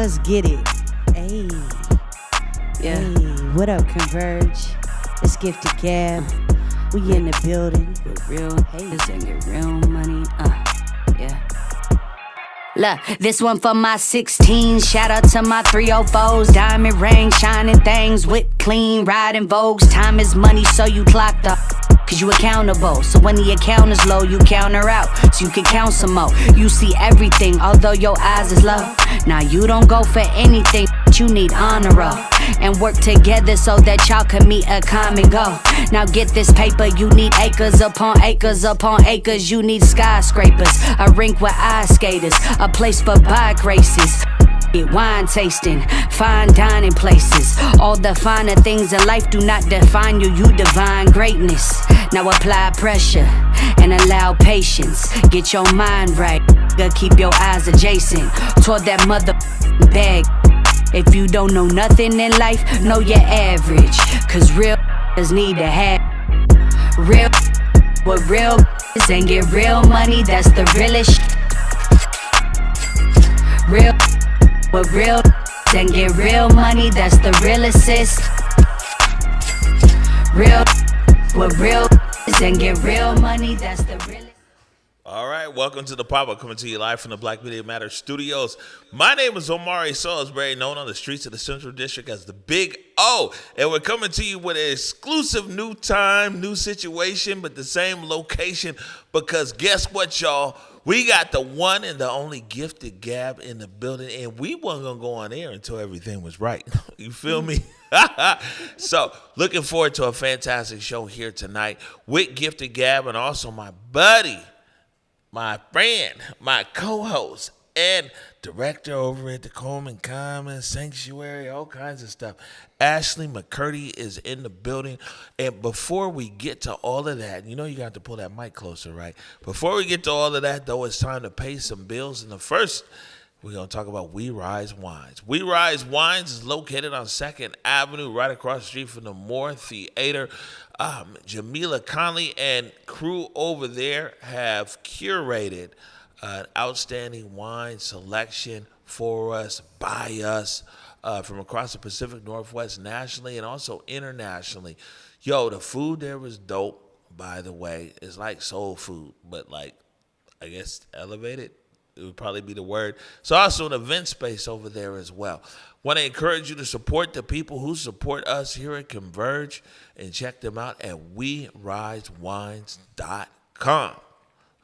let's get it. Hey. Yeah. Hey, what up, Converge? It's Gifted Gab. We in the building. With real haters and get real money. Yeah. Look, this one for my 16. Shout out to my 304s. Diamond ring, shining things, whip clean, riding Vogues. Time is money, so you clocked up. Cause you accountable. So when the account is low, you counter out. So you can count some more. You see everything, although your eyes is low. Now you don't go for anything, but you need honor of. And work together so that y'all can meet a common goal. Now get this paper, you need acres upon acres upon acres. You need skyscrapers, a rink with ice skaters, a place for bike races, wine tasting, fine dining places. All the finer things in life do not define you, you divine greatness. Now apply pressure and allow patience. Get your mind right, keep your eyes adjacent toward that mother bag. If you don't know nothing in life, know your average. Cause real need to have real. What real is and get real money, that's the realest. Real. What real and get real money, that's the real assist. Real. What real is and get real money, that's the realest. All right, welcome to the pop-up, coming to you live from the Black Media Matters studios. My name is Omari Salisbury, known on the streets of the Central District as the Big O, and we're coming to you with an exclusive new time, new situation, but the same location, because guess what, y'all? We got the one and the only Gifted Gab in the building, and we weren't going to go on air until everything was right. You feel me? So, looking forward to a fantastic show here tonight with Gifted Gab and also my buddy, my friend, my co-host, and director over at the Colman Common Sanctuary, all kinds of stuff. Ashleigh McCurdy is in the building. And before we get to all of that, you know you got to pull that mic closer, right? Before we get to all of that, though, it's time to pay some bills. And the first, we're going to talk about We Rise Wines. We Rise Wines is located on 2nd Avenue, right across the street from the Moore Theater. Jamila Conley and crew over there have curated an outstanding wine selection for us, by us, from across the Pacific Northwest, nationally and also internationally. Yo, the food there was dope, by the way. It's like soul food, but like, I guess elevated. It would probably be the word. It's also an event space over there as well. Want to encourage you to support the people who support us here at Converge and check them out at werisewines.com.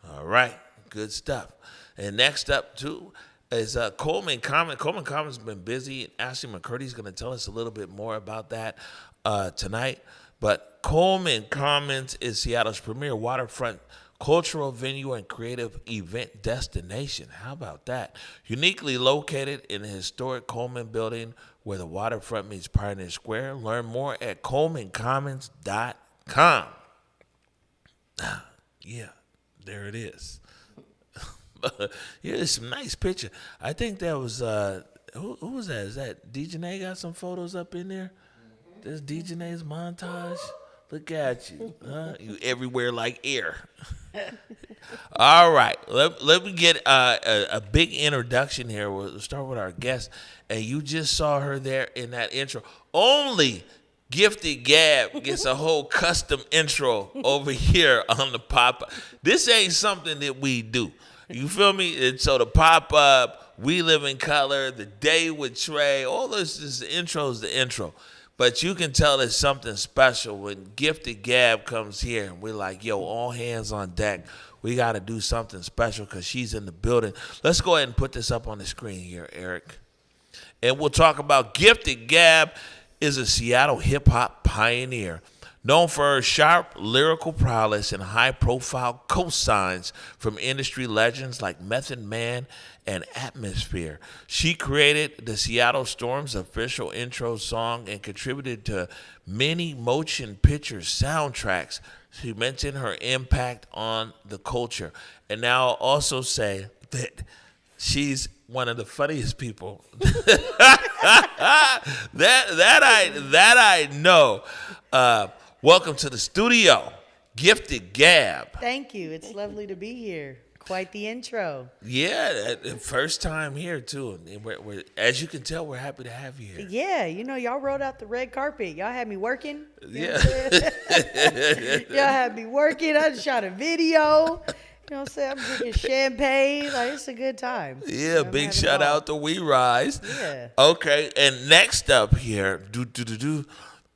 All right, good stuff. And next up, too, is Colman Common. Colman Common's been busy, and Ashleigh McCurdy's going to tell us a little bit more about that tonight. But Colman Commons is Seattle's premier waterfront cultural venue and creative event destination. How about that? Uniquely located in the historic Colman building where the waterfront meets Pioneer Square. Learn more at colemancommons.com. Yeah, there it is. Here's some nice picture. I think that was, who was that? Is that DJ got some photos up in there? This DJ's montage. Look at you. You everywhere like air. All right. Let me get a big introduction here. We'll start with our guest. And you just saw her there in that intro. Only Gifted Gab gets a whole custom intro over here on the pop-up. This ain't something that we do. You feel me? And so the pop-up, We Live in Color, The Day with Trey, all this is the intro. But you can tell it's something special when Gifted Gab comes here and we're like, yo, all hands on deck. We got to do something special because she's in the building. Let's go ahead and put this up on the screen here, Eric. And we'll talk about Gifted Gab is a Seattle hip-hop pioneer, known for her sharp lyrical prowess and high-profile cosigns from industry legends like Method Man and Atmosphere. She created the Seattle Storm's official intro song and contributed to many motion picture soundtracks. She mentioned her impact on the culture. And now I'll also say that she's one of the funniest people that I know. Welcome to the studio, Gifted Gab. Thank you. It's lovely to be here. Quite the intro. Yeah, first time here too. And as you can tell, we're happy to have you here. Yeah, y'all rolled out the red carpet. Y'all had me working. Yeah. Y'all had me working. I just shot a video. You know what I'm saying? I'm drinking champagne. Like, it's a good time. Yeah, big shout out to We Rise. Yeah. Okay, and next up here,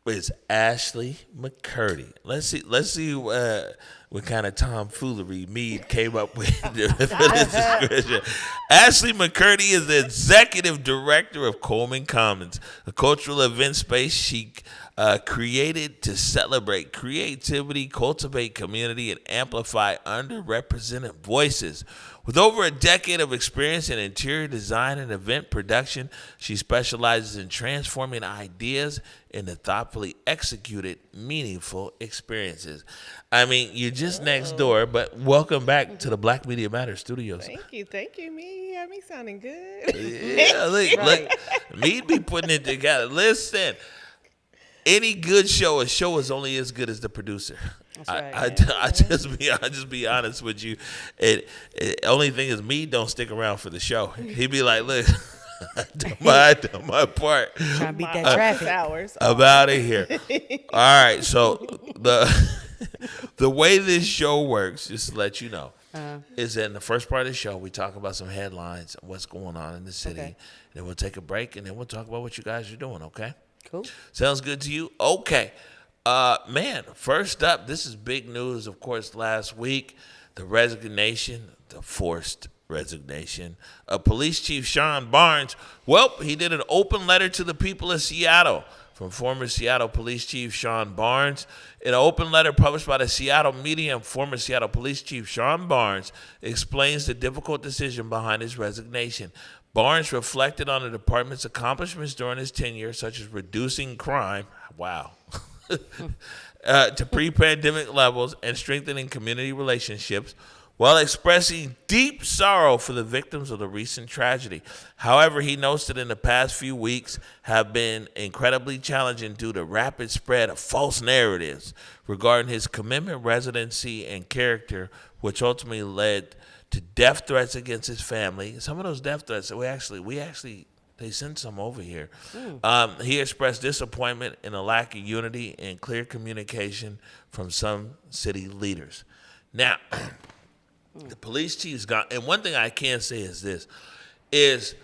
is Ashleigh McCurdy. Let's see what kind of tomfoolery Meade came up with for this description. Ashleigh McCurdy is the executive director of Colman Commons, a cultural event space she created to celebrate creativity, cultivate community, and amplify underrepresented voices. With over a decade of experience in interior design and event production, she specializes in transforming ideas into thoughtfully executed, meaningful experiences. I mean, you're just next door, but welcome back to the Black Media Matters studios. Thank you, me. You have me sounding good. Yeah, look, me'd be putting it together. Listen, any good show, a show is only as good as the producer. That's right, I just be honest with you. Only thing is, me don't stick around for the show. He'd be like, look, I done my part. Trying to beat that traffic. Hours. I'm out of here. All right, so the way this show works, just to let you know, is that in the first part of the show, we talk about some headlines, what's going on in the city. Okay. Then we'll take a break, and then we'll talk about what you guys are doing, okay? Cool. Sounds good to you? Okay. Man, first up, this is big news, of course, last week. The forced resignation of Police Chief Sean Barnes. Well, he did an open letter to the people of Seattle from former Seattle Police Chief Sean Barnes. In an open letter published by the Seattle Media, former Seattle Police Chief Sean Barnes explains the difficult decision behind his resignation. Barnes reflected on the department's accomplishments during his tenure, such as reducing crime. Wow. To pre-pandemic levels and strengthening community relationships, while expressing deep sorrow for the victims of the recent tragedy. However, he notes that in the past few weeks have been incredibly challenging due to rapid spread of false narratives regarding his commitment, residency, and character, which ultimately led to death threats against his family. Some of those death threats, they sent some over here. He expressed disappointment in a lack of unity and clear communication from some city leaders. Now, the police chief's gone. And one thing I can say is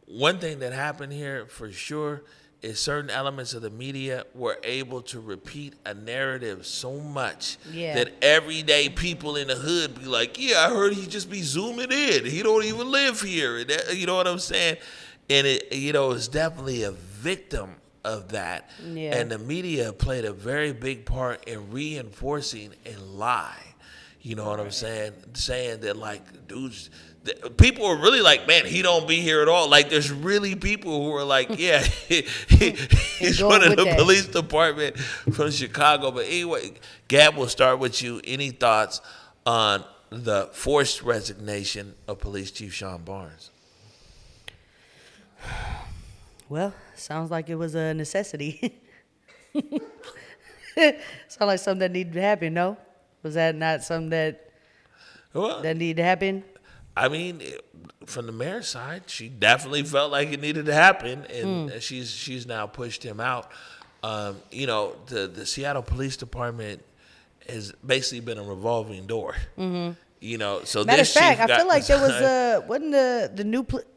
one thing that happened here for sure is certain elements of the media were able to repeat a narrative so much that everyday people in the hood be like, yeah, I heard he just be zooming in. He don't even live here. And that, you know what I'm saying? And it's definitely a victim of that. Yeah. And the media played a very big part in reinforcing a lie. You know what I'm saying? Saying that, like, dudes, people are really like, man, he don't be here at all. Like, there's really people who are like, yeah, he's running the police department from Chicago. But anyway, Gab, we'll start with you. Any thoughts on the forced resignation of Police Chief Sean Barnes? Well, sounds like it was a necessity. Sounds like something that needed to happen, no? Was that not something that needed to happen? I mean, from the mayor's side, she definitely felt like it needed to happen, and she's now pushed him out. The Seattle Police Department has basically been a revolving door. Mm-hmm. So matter of fact, I feel like there was wasn't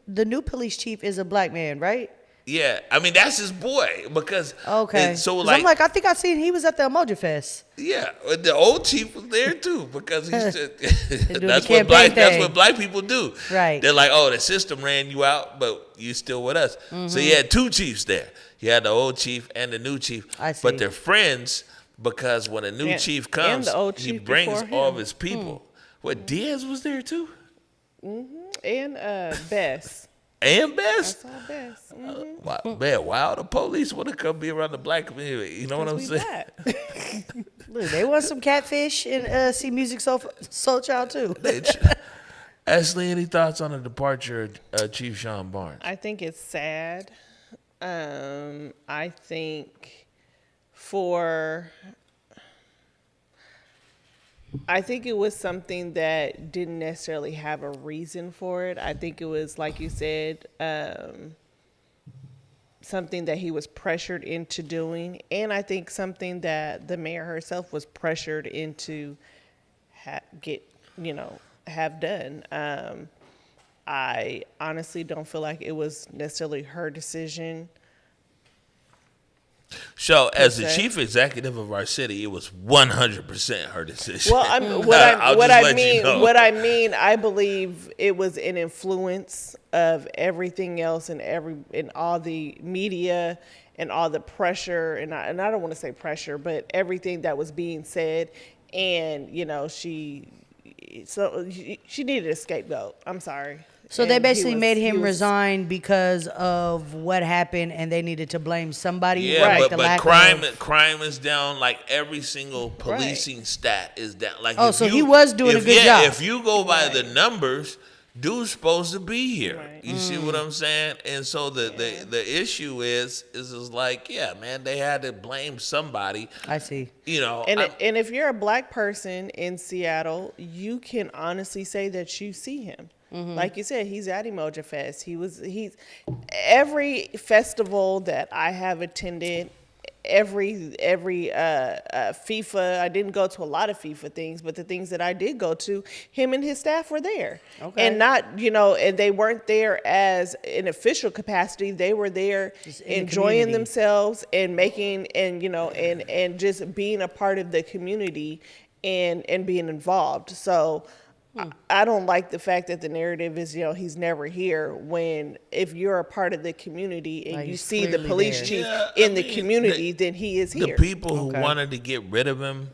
the new police chief is a black man, right? Yeah, I mean that's his boy because So I'm like, I think I seen he was at the Emoji Fest. Yeah, the old chief was there too because he's that's what black people do. Right? They're like, oh, the system ran you out, but you still with us. Mm-hmm. So you had two chiefs there. You had the old chief and the new chief. I see. But they're friends because when a new chief comes, he brings all of his people. What, Diaz was there too? Mm-hmm. And Bess. And Bess? I saw Bess. Mm-hmm. Wow, the police want to come be around the black community. You know what I'm saying? Look, they want some catfish and see Music Soul Child too. Ashleigh, any thoughts on the departure of Chief Sean Barnes? I think it's sad. I think for I think it was something that didn't necessarily have a reason for it. I think it was, like you said, something that he was pressured into doing, and I think something that the mayor herself was pressured into have done. I honestly don't feel like it was necessarily her decision. So, as the chief executive of our city, it was 100% her decision. Well, what I mean, I believe it was an influence of everything else and all the media and all the pressure, and I don't want to say pressure, but everything that was being said, and she needed a scapegoat. I'm sorry. So they basically made him resign because of what happened, and they needed to blame somebody. Yeah, right. but crime is down. Like every single policing stat is down. Like so he was doing a good job. If you go by the numbers, dude's supposed to be here. Right. You see what I'm saying? And so the issue is like, yeah, man, they had to blame somebody. I see. And if you're a black person in Seattle, you can honestly say that you see him. Mm-hmm. Like you said, he's at Emoji Fest. He's every festival that I have attended, every FIFA. I didn't go to a lot of FIFA things, but the things that I did go to, him and his staff were there. Okay. And not, and they weren't there as an official capacity. They were there enjoying themselves and making and just being a part of the community and being involved. So I don't like the fact that the narrative is, he's never here, when if you're a part of the community and you see the police chief in the community, then he is here. The people who wanted to get rid of him,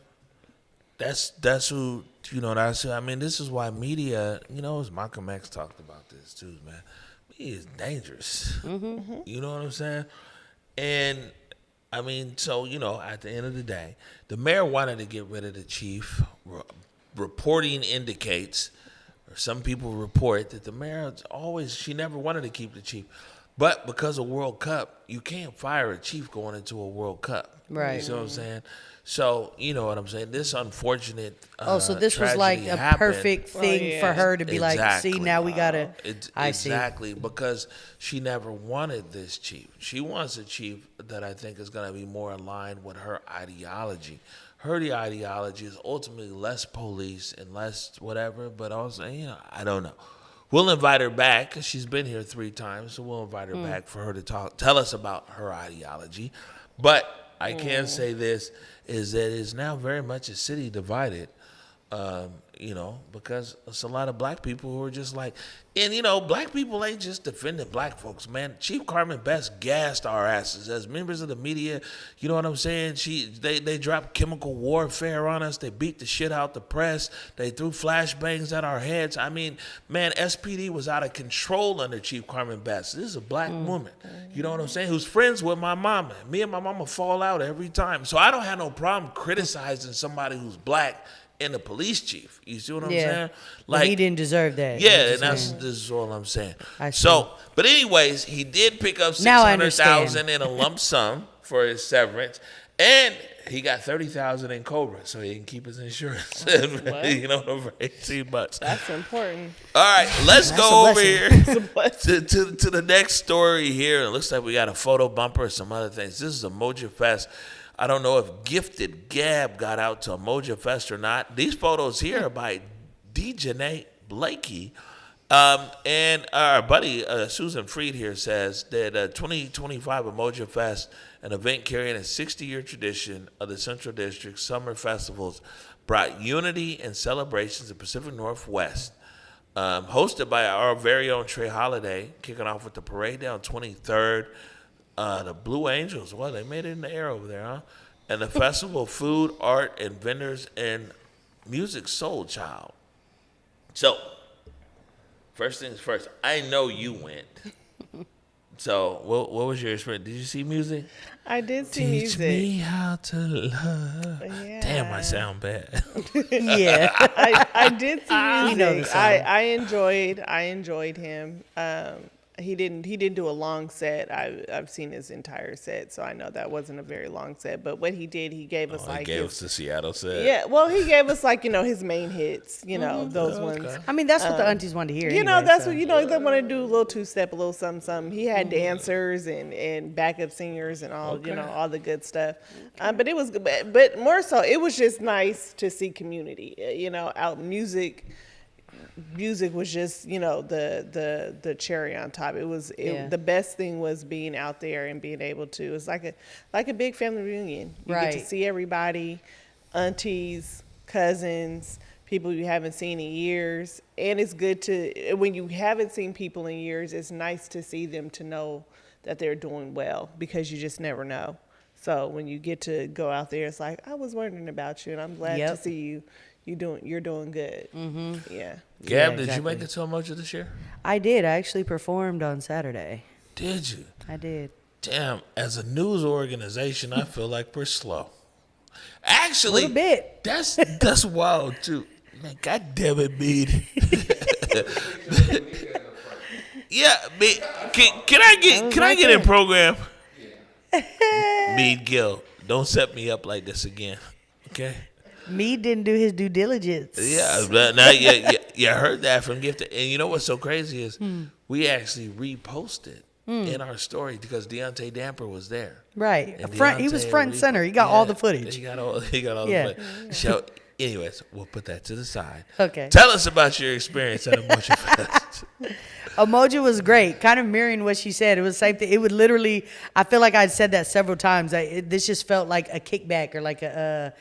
that's who, I mean, this is why media, as Malcolm X talked about this too, man. Media is dangerous. Mm-hmm. You know what I'm saying? And I mean, so, at the end of the day, the mayor wanted to get rid of the chief. Reporting indicates, or some people report, that the mayor she never wanted to keep the chief. But because of World Cup, you can't fire a chief going into a World Cup. Right. You see what I'm saying? So, you know what I'm saying? This unfortunate so this was like a perfect thing for her to be like, see, now we got to... Exactly, because she never wanted this chief. She wants a chief that I think is going to be more aligned with her ideology. Her ideology is ultimately less police and less whatever, but also, I don't know. We'll invite her back, because she's been here 3 times, so we'll invite her back for her to tell us about her ideology. But I can say this, is that it's now very much a city divided, because it's a lot of black people who are just like, and black people ain't just defending black folks, man. Chief Carmen Best gassed our asses as members of the media. You know what I'm saying? They dropped chemical warfare on us. They beat the shit out the press. They threw flashbangs at our heads. I mean, man, SPD was out of control under Chief Carmen Best. This is a black woman, you know what I'm saying, who's friends with my mama. Me and my mama fall out every time. So I don't have no problem criticizing somebody who's black and the police chief. You see what I'm saying? Like, he didn't deserve that. Yeah, and this is all I'm saying. So, but anyways, he did pick up $600,000 in a lump sum for his severance, and he got $30,000 in Cobra, so he can keep his insurance. For 18 months. That's important. All right, let's go over here to the next story here. It looks like we got a photo bumper and some other things. This is Emoji Fest. I don't know if Gifted Gab got out to Emoji Fest or not. These photos here are by DJ Blakey. And our buddy Susan Freed here says that 2025 Emoji Fest, an event carrying a 60-year tradition of the Central District Summer Festivals, brought unity and celebrations in the Pacific Northwest. Hosted by our very own Trey Holiday, kicking off with the parade down 23rd. The Blue Angels, well, they made it in the air over there, huh? And the festival, food, art, and vendors, and music Soul Child. So, first things first, I know you went. So, what was your experience? Did you see music? I did see music. Teach me how to love. Yeah. Damn, I sound bad. Yeah. I did see music. I enjoyed him. He didn't do a long set. I've seen his entire set, so I know that wasn't a very long set. But what he did, he gave us He gave us the Seattle set. Yeah, well, he gave us his main hits. Those ones. I mean, that's what the aunties wanted to hear. That's what they want to do, a little two-step, a little something. He had dancers and backup singers and all all the good stuff. But it was, but more so, it was just nice to see community. Out music was just the cherry on top. The best thing was being out there and being able to. It's like a big family reunion. You get to see everybody, aunties, cousins, people you haven't seen in years, and it's good to, when you haven't seen people in years, it's nice to see them, to know that they're doing well, because you just never know. So when you get to go out there, it's like, I was wondering about you, and I'm glad to see you. You're doing good. Mm-hmm. Yeah. Gab, did you make it to Emoji this year? I did. I actually performed on Saturday. Did you? I did. Damn, as a news organization, I feel like we're slow. Actually, a little bit. That's wild too. Man, God damn it, Mead. Yeah, Mead. Can I get in program? Mead Gill, don't set me up like this again. Okay. Me didn't do his due diligence. Yeah, but now you heard that from Gifted. And you know what's so crazy is we actually reposted in our story because Deontay Damper was there. Right. He was front and center. He got all the footage. He got all the footage. So, anyways, we'll put that to the side. Okay. Tell us about your experience at Emoji Fest. Emoji was great, kind of mirroring what she said. It was the same thing. It would literally, I feel like I'd said that several times. This just felt like a kickback or like a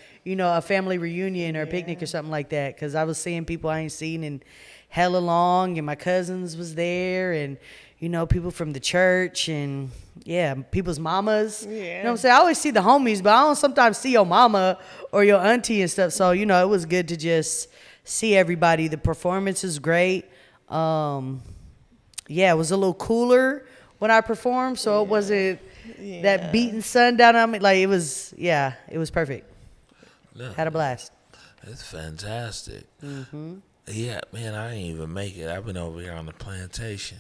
family reunion or a picnic or something like that. Because I was seeing people I ain't seen in hella long, and my cousins was there, and people from the church, and people's mamas. Yeah. You know what I'm saying? I always see the homies, but I don't sometimes see your mama or your auntie and stuff. So it was good to just see everybody. The performance is great. It was a little cooler when I performed, so it wasn't that beating sun down on me. Like it was perfect. No, had a blast. It's fantastic. Mm-hmm. Yeah, man, I ain't even make it. I've been over here on the plantation.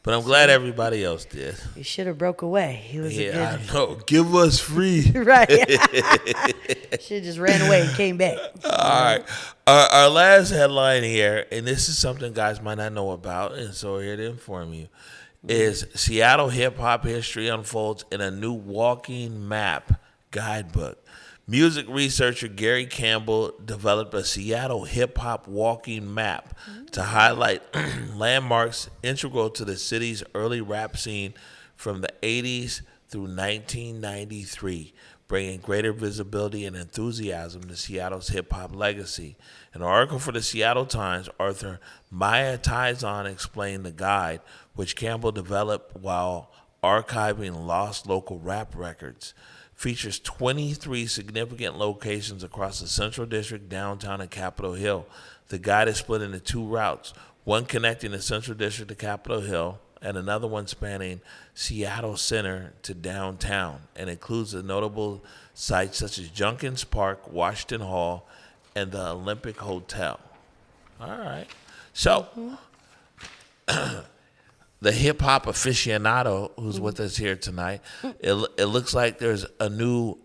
But I'm glad everybody else did. You should have broke away. I know. Give us free. Right. Should have just ran away and came back. All right. Our last headline here, and this is something guys might not know about, and so here to inform you, is Seattle hip-hop history unfolds in a new walking map guidebook. Music researcher Gary Campbell developed a Seattle hip-hop walking map to highlight landmarks integral to the city's early rap scene from the 80s through 1993, bringing greater visibility and enthusiasm to Seattle's hip-hop legacy. An article for the Seattle Times, author Maya Tizon explained the guide, which Campbell developed while archiving lost local rap records. Features 23 significant locations across the Central District, downtown, and Capitol Hill. The guide is split into two routes, one connecting the Central District to Capitol Hill and another one spanning Seattle Center to downtown, and includes the notable sites such as Junkins Park, Washington Hall, and the Olympic Hotel. All right. So, the hip-hop aficionado who's with us here tonight, it looks like there's a new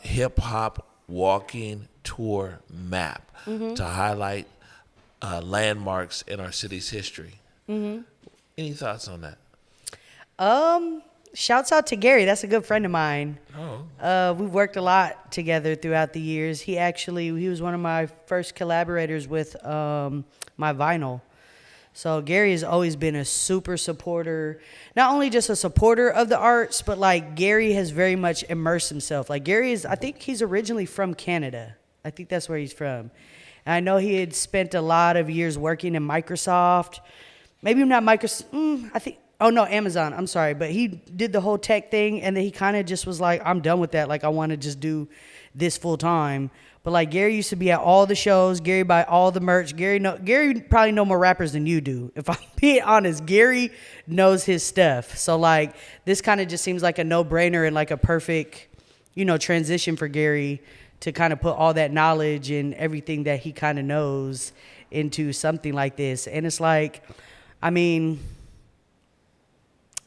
hip-hop walking tour map to highlight landmarks in our city's history. Mm-hmm. Any thoughts on that? Shouts out to Gary. That's a good friend of mine. Oh. We've worked a lot together throughout the years. He was one of my first collaborators with my vinyl. So Gary has always been a super supporter, not only just a supporter of the arts, but like Gary has very much immersed himself. Like I think he's originally from Canada. I think that's where he's from. And I know he had spent a lot of years working in Microsoft. Maybe not Microsoft, Amazon. I'm sorry. But he did the whole tech thing, and then he kind of just was like, I'm done with that. Like, I want to just do this full time. But like Gary used to be at all the shows. Gary buy all the merch. Gary probably know more rappers than you do. If I'm being honest, Gary knows his stuff. So like this kind of just seems like a no-brainer and like a perfect, transition for Gary to kind of put all that knowledge and everything that he kind of knows into something like this. And it's like, I mean,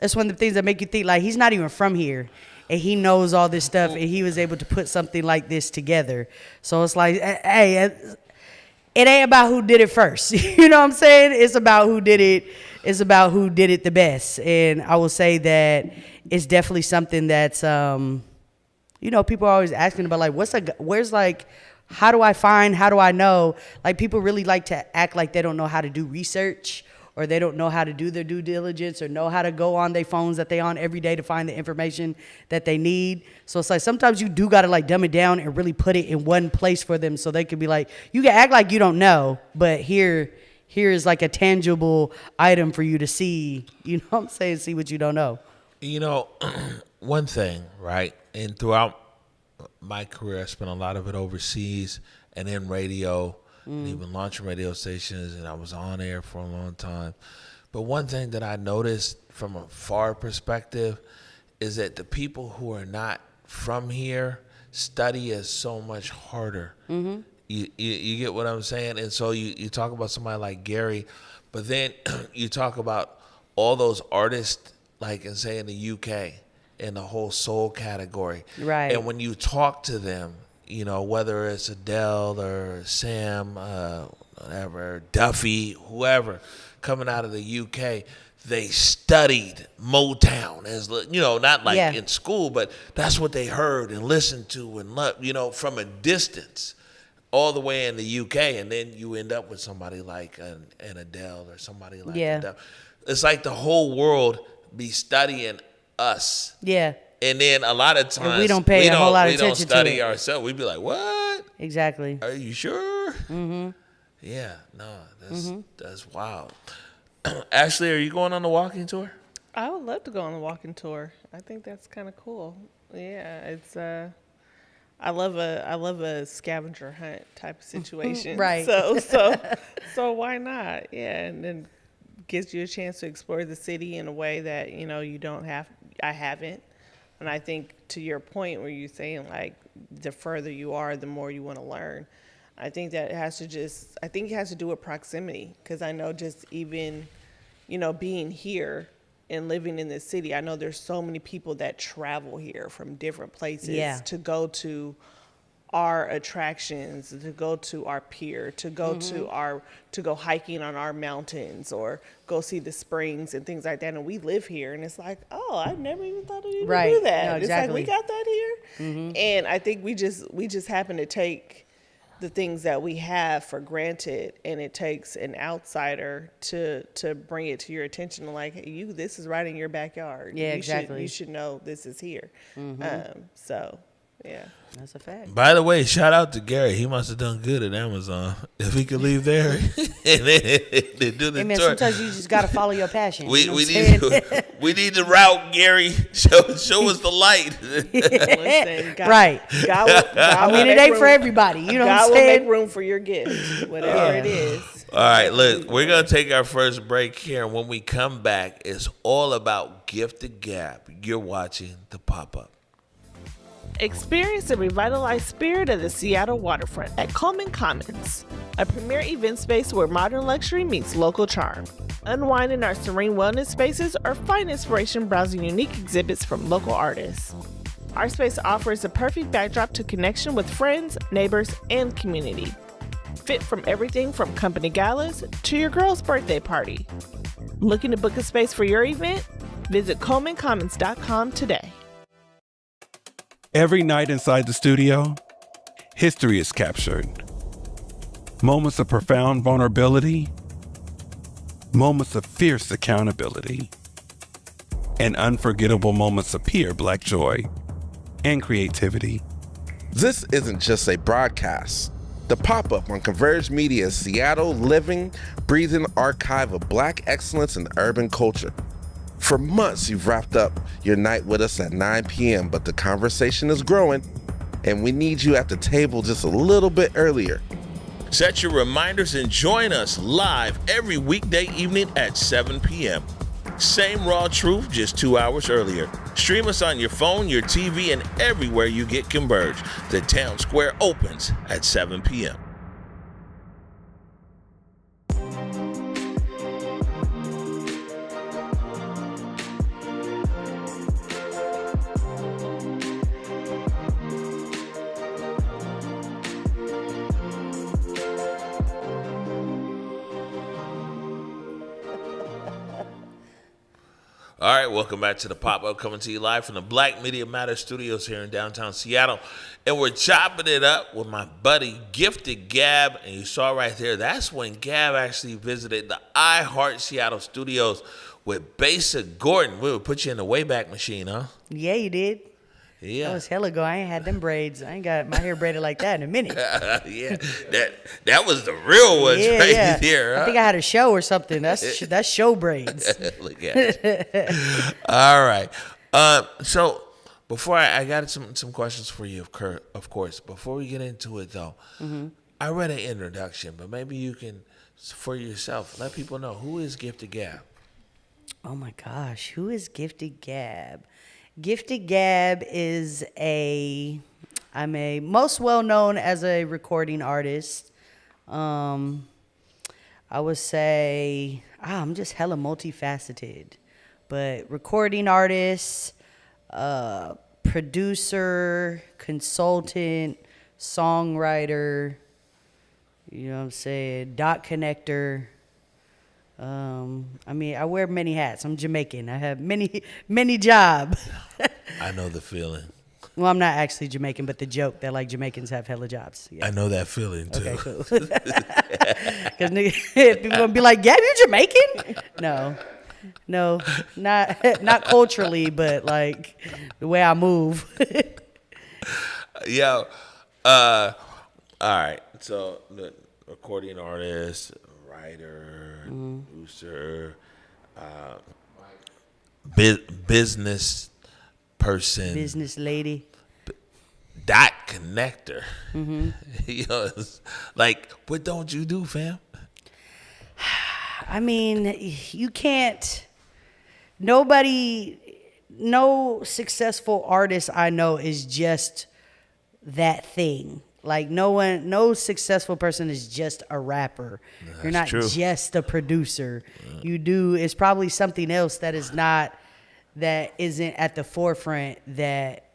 That's one of the things that make you think, like, he's not even from here. And he knows all this stuff, and he was able to put something like this together. So it's like, hey, it ain't about who did it first. You know what I'm saying? It's about who did it. It's about who did it the best. And I will say that it's definitely something that's, people are always asking about, like, how do I know? Like, people really like to act like they don't know how to do research, or they don't know how to do their due diligence, or know how to go on their phones that they on every day to find the information that they need. So it's like sometimes you do got to like dumb it down and really put it in one place for them, so they could be like, you can act like you don't know, but here is like a tangible item for you to see. You know what I'm saying? See what you don't know. One thing, right? And throughout my career, I spent a lot of it overseas and in radio. And even launching radio stations, and I was on air for a long time. But one thing that I noticed from a far perspective is that the people who are not from here study is so much harder. Mm-hmm. You get what I'm saying? And so you talk about somebody like Gary, but then you talk about all those artists, like in, say, in the UK, in the whole soul category. Right. And when you talk to them, whether it's Adele or Sam, whatever, Duffy, whoever, coming out of the UK, they studied Motown as, not like in school, but that's what they heard and listened to and loved, from a distance all the way in the UK. And then you end up with somebody like an Adele or somebody like Adele. It's like the whole world be studying us. Yeah. And then a lot of times and we don't pay a whole lot of attention to it. We don't study ourselves. We'd be like, what? Exactly. Are you sure? Mm-hmm. Yeah, no, that's wild. Ashley, are you going on the walking tour? I would love to go on the walking tour. I think that's kind of cool. Yeah, it's I love a scavenger hunt type of situation. Right. So why not? Yeah, and then gives you a chance to explore the city in a way that you don't have. I haven't. And I think to your point where you're saying, like, the further you are, the more you want to learn. I think that it has to do with proximity. Because I know just even, being here and living in this city, I know there's so many people that travel here from different places to go to our attractions, to go to our pier, to go to go hiking on our mountains, or go see the springs and things like that. And we live here, and it's like, oh, I never even thought of you to do that. No, exactly. It's like, we got that here. Mm-hmm. And I think we just happen to take the things that we have for granted, and it takes an outsider to bring it to your attention. Like, hey, this is right in your backyard. Yeah, exactly. You should know this is here. Mm-hmm. Yeah. That's a fact. By the way, shout out to Gary. He must have done good at Amazon. If he could leave there and then do the tour. Sometimes you just got to follow your passion. We need to route, Gary. Show us the light. Listen, right. God it ain't for everybody. You know what I'm saying? God will make room for your gift, whatever it is. All right, look, we're going to take our first break here. And when we come back, it's all about Gifted Gab. You're watching The Pop-Up. Experience the revitalized spirit of the Seattle waterfront at Colman Commons, a premier event space where modern luxury meets local charm. Unwind in our serene wellness spaces or find inspiration browsing unique exhibits from local artists. Our space offers the perfect backdrop to connection with friends, neighbors, and community. Fit from everything from company galas to your girl's birthday party. Looking to book a space for your event? Visit ColmanCommons.com today. Every night inside the studio, history is captured. Moments of profound vulnerability, moments of fierce accountability, and unforgettable moments of pure Black joy and creativity. This isn't just a broadcast. The Pop-Up on Converge Media is Seattle's living, breathing archive of Black excellence in urban culture. For months, you've wrapped up your night with us at 9 p.m., but the conversation is growing, and we need you at the table just a little bit earlier. Set your reminders and join us live every weekday evening at 7 p.m. Same raw truth, just 2 hours earlier. Stream us on your phone, your TV, and everywhere you get Converge. The town square opens at 7 p.m. All right, welcome back to the Pop-Up, coming to you live from the Black Media Matter Studios here in downtown Seattle. And we're chopping it up with my buddy, Gifted Gab. And you saw right there, that's when Gab actually visited the I Heart Seattle Studios with Basa Gordon. We would put you in the Wayback Machine, huh? Yeah, you did. Yeah. That was hella ago. I ain't had them braids. I ain't got my hair braided like that in a minute. Yeah, that was the real ones right there. Huh? I think I had a show or something. That's show braids. Look at it. All right. So before I got some questions for you, of course. Before we get into it, though, I read an introduction, but maybe you can, for yourself, let people know, who is Gifted Gab? Oh my gosh, who is Gifted Gab? Gifted Gab is I'm a most well known as a recording artist. I would say I'm just hella multifaceted, but recording artist, producer, consultant, songwriter, you know what I'm saying, dot connector. I mean, I wear many hats. I'm Jamaican. I have many jobs. I know the feeling. Well, I'm not actually Jamaican, but the joke that like Jamaicans have hella jobs. Yeah. I know that feeling too. Okay, cool. Because people gonna be like, "Yeah, you Jamaican?" No, not culturally, but like the way I move. Yo, all right. So the recording artist, writer, producer, business person, Business lady. dot connector. You know, it's like, what don't you do, fam? I mean, you can't. No successful artist I know is just that thing. Like no successful person is just a rapper. You're not true. just a producer. It's probably something else that isn't at the forefront that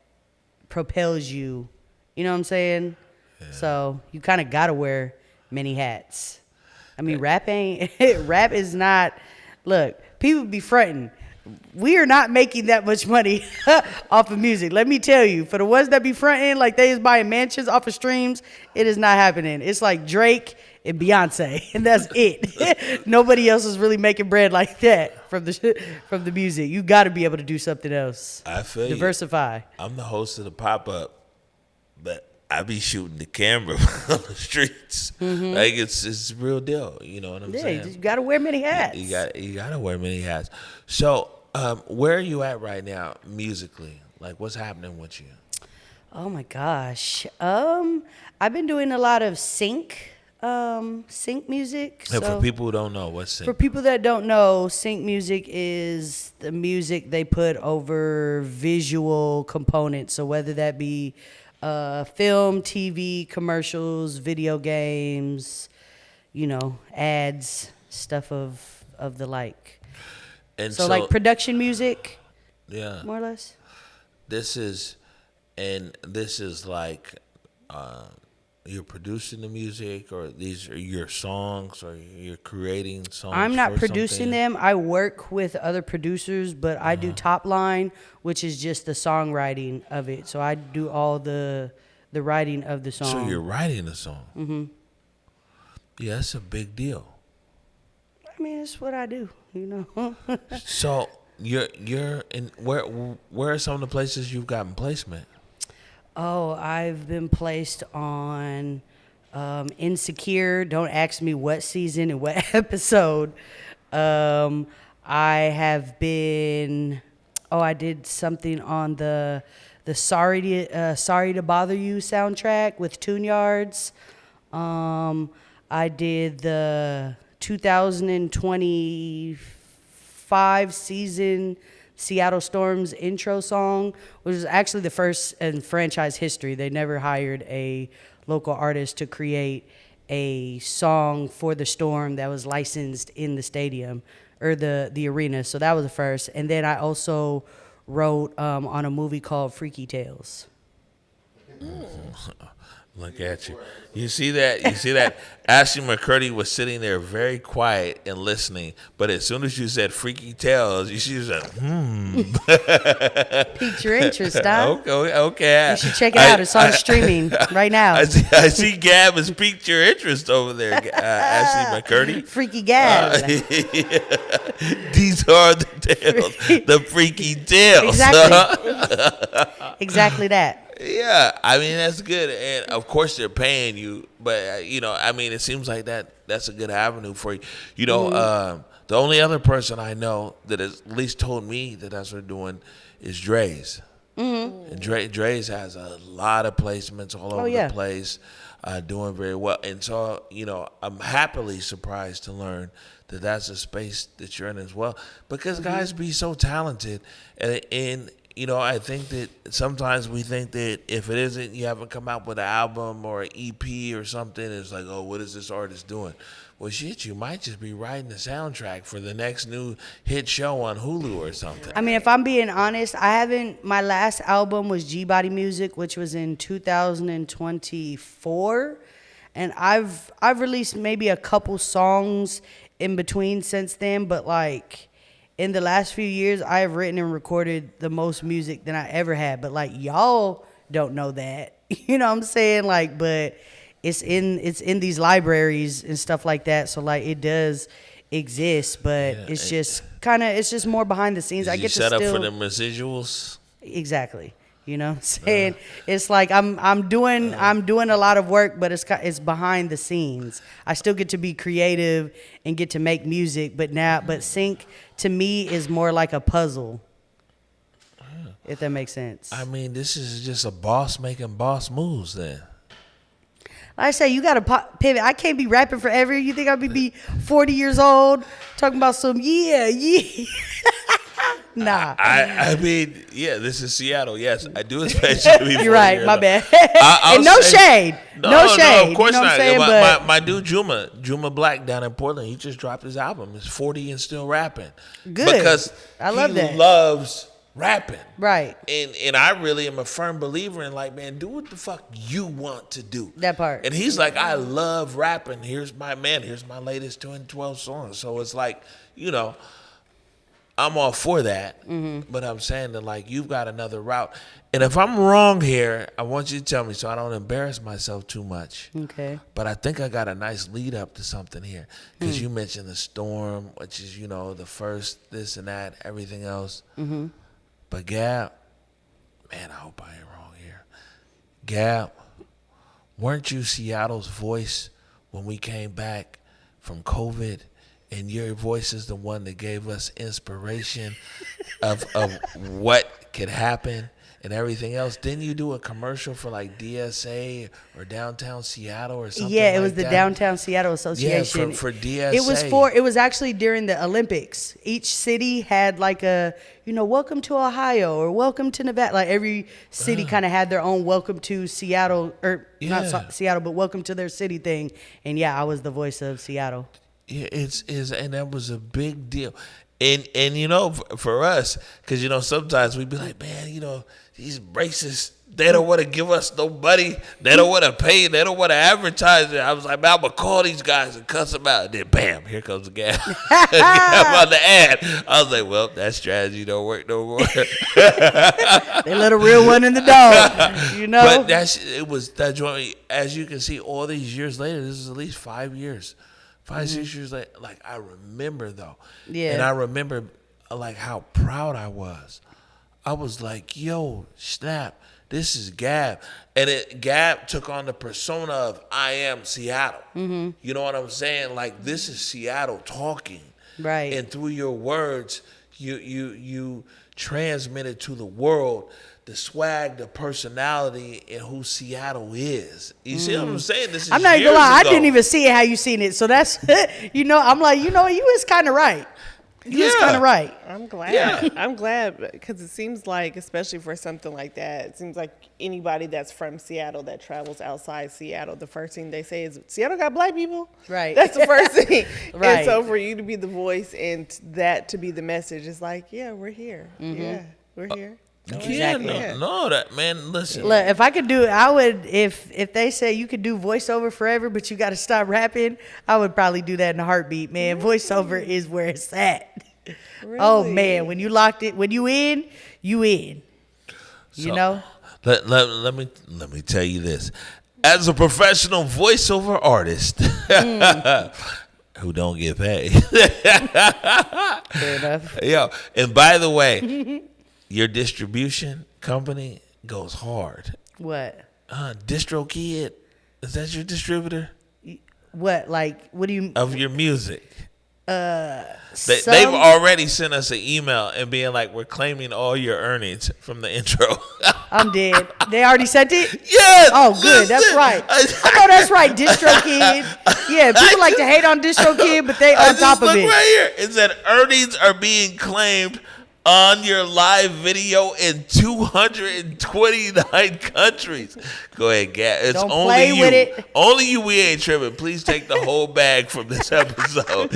propels you. You know what I'm saying? Yeah. So you kind of gotta wear many hats. I mean, rap is not. Look, people be fronting. We are not making that much money off of music. Let me tell you, for the ones that be fronting, like they is buying mansions off of streams, it is not happening. It's like Drake and Beyonce, and that's it. Nobody else is really making bread like that from the music. You got to be able to do something else. I feel diversify. I'm the host of the Pop-Up, but I be shooting the camera on the streets. Like it's real deal. You know what I'm saying? Yeah, you got to wear many hats. You got to wear many hats. So, where are you at right now musically? Like, what's happening with you? Oh my gosh. I've been doing a lot of sync music. And So for people who don't know, what's sync? for people that don't know, sync music is the music they put over visual components. So whether that be film, TV, commercials, video games, ads, stuff of the like. And So like production music, yeah, more or less. This is like you're producing the music, or these are your songs, or you're creating songs. I'm not for producing something? them. I work with other producers, but I do top line, which is just the songwriting of it. So I do all the writing of the song. So you're writing a song. Mm-hmm. Yeah, that's a big deal. I mean, it's what I do, So you're in where are some of the places you've gotten placement? Oh, I've been placed on Insecure. Don't ask me what season and what episode. I have been. Oh, I did something on the Sorry to Bother You soundtrack with Tune Yards. I did the 2025 season Seattle Storm's intro song, which was actually the first in franchise history. They never hired a local artist to create a song for the Storm that was licensed in the stadium or the arena. So that was the first. And then I also wrote on a movie called Freaky Tales. Look at you. You see that? You see that? Ashleigh McCurdy was sitting there very quiet and listening. But as soon as you said freaky tales, she was like, Piqued your interest, huh? Okay. You should check it out. It's on streaming right now. I see Gab has piqued your interest over there, Ashleigh McCurdy. Freaky Gab. These are the tales, the freaky tales. Exactly. Exactly that. Yeah, I mean that's good, and of course they're paying you, but I mean it seems like that's a good avenue for you. The only other person I know that has at least told me that that's what they're doing is Dre's. Mm-hmm. And Dre's has a lot of placements all over the place, doing very well, and so I'm happily surprised to learn that that's a space that you're in as well, because guys be so talented, and I think that sometimes we think that if it isn't, you haven't come out with an album or an EP or something, it's like, oh, what is this artist doing? Well, shit, you might just be writing the soundtrack for the next new hit show on Hulu or something. I mean, if I'm being honest, my last album was G-Body Music, which was in 2024. And I've released maybe a couple songs in between since then, but like, in the last few years, I have written and recorded the most music than I ever had. But like y'all don't know that, you know what I'm saying? Like, but it's in these libraries and stuff like that. So like it does exist, but it's just more behind the scenes. I get to set up for them residuals. Exactly. You know what I'm saying? It's like I'm doing a lot of work, but it's behind the scenes. I still get to be creative and get to make music, but sync to me is more like a puzzle. If that makes sense. I mean, this is just a boss making boss moves then. Like I say, you got to pivot. I can't be rapping forever. You think I'll be 40 years old talking about some yeah. Nah. I mean, this is Seattle. Yes, I do expect you to be. You're right. My bad. And no shade. No shade. No, of course you know not. Saying, my dude Juma Black down in Portland, he just dropped his album. He's 40 and still rapping. Good. Because I love that. He loves rapping. Right. And I really am a firm believer in like, man, do what the fuck you want to do. That part. And he's like, I love rapping. Here's my latest 212 songs. So it's like, I'm all for that, but I'm saying that like you've got another route. And if I'm wrong here, I want you to tell me so I don't embarrass myself too much. Okay. But I think I got a nice lead up to something here because you mentioned the storm, which is the first this and that, everything else. Mm-hmm. But Gab, man, I hope I ain't wrong here. Gab, weren't you Seattle's voice when we came back from COVID? And your voice is the one that gave us inspiration of what could happen and everything else. Didn't you do a commercial for like DSA or Downtown Seattle or something? Yeah, it was the Downtown Seattle Association. Yeah, for DSA. It was actually during the Olympics. Each city had like a, welcome to Ohio or welcome to Nevada. Like every city kind of had their own welcome to Seattle, or not Seattle, but welcome to their city thing. And I was the voice of Seattle. Yeah, and that was a big deal, and for us, because sometimes we'd be like, man, these racists, they don't want to give us no money, they don't want to pay, they don't want to advertise it. I was like, man, I'm gonna call these guys and cuss them out. And then bam, here comes the Gab. Gab on the ad. I was like, well, that strategy don't work no more. They let a real one in the dog, But it was that joint. As you can see, all these years later, this is at least 5 years. 5-6 years later, like I remember though. Yeah. And I remember like how proud I was. I was like, yo, snap, this is Gab. And Gab took on the persona of I am Seattle. Mm-hmm. You know what I'm saying? Like this is Seattle talking. Right. And through your words, you transmitted to the world the swag, the personality, and who Seattle is. You see what I'm saying? This is I'm not even gonna lie. ago. I didn't even see it how you seen it. So that's, I'm like, you was kind of right. You was kind of right. I'm glad. Yeah. I'm glad because it seems like, especially for something like that, it seems like anybody that's from Seattle that travels outside Seattle, the first thing they say is, Seattle got black people? Right. That's the first thing. Right. And so for you to be the voice and that to be the message, it's like, yeah, we're here. Mm-hmm. Yeah, we're here. You can't. Exactly. No, that man. Listen. Look, if I could do it, I would. If they say you could do voiceover forever, but you got to stop rapping, I would probably do that in a heartbeat, man. Voiceover is where it's at. Oh man, when you locked it, when you in, you in. You know. Let me tell you this. As a professional voiceover artist who don't get paid. Fair enough. Yo, and by the way, your distribution company goes hard. What? DistroKid, is that your distributor? What? Like, what do you? Of your music. They've Some- already sent us an email and being like, we're claiming all your earnings from the intro. I'm dead. They already sent it? Yes. Oh, good. That's listen. right. I know that's right. DistroKid. Yeah, people like to hate on DistroKid, but they I on top just of look it. right here. It said earnings are being claimed on your live video in 229 countries. Go ahead, Gab. It's Don't only play you. with it. Only you. We ain't tripping. Please take the whole bag from this episode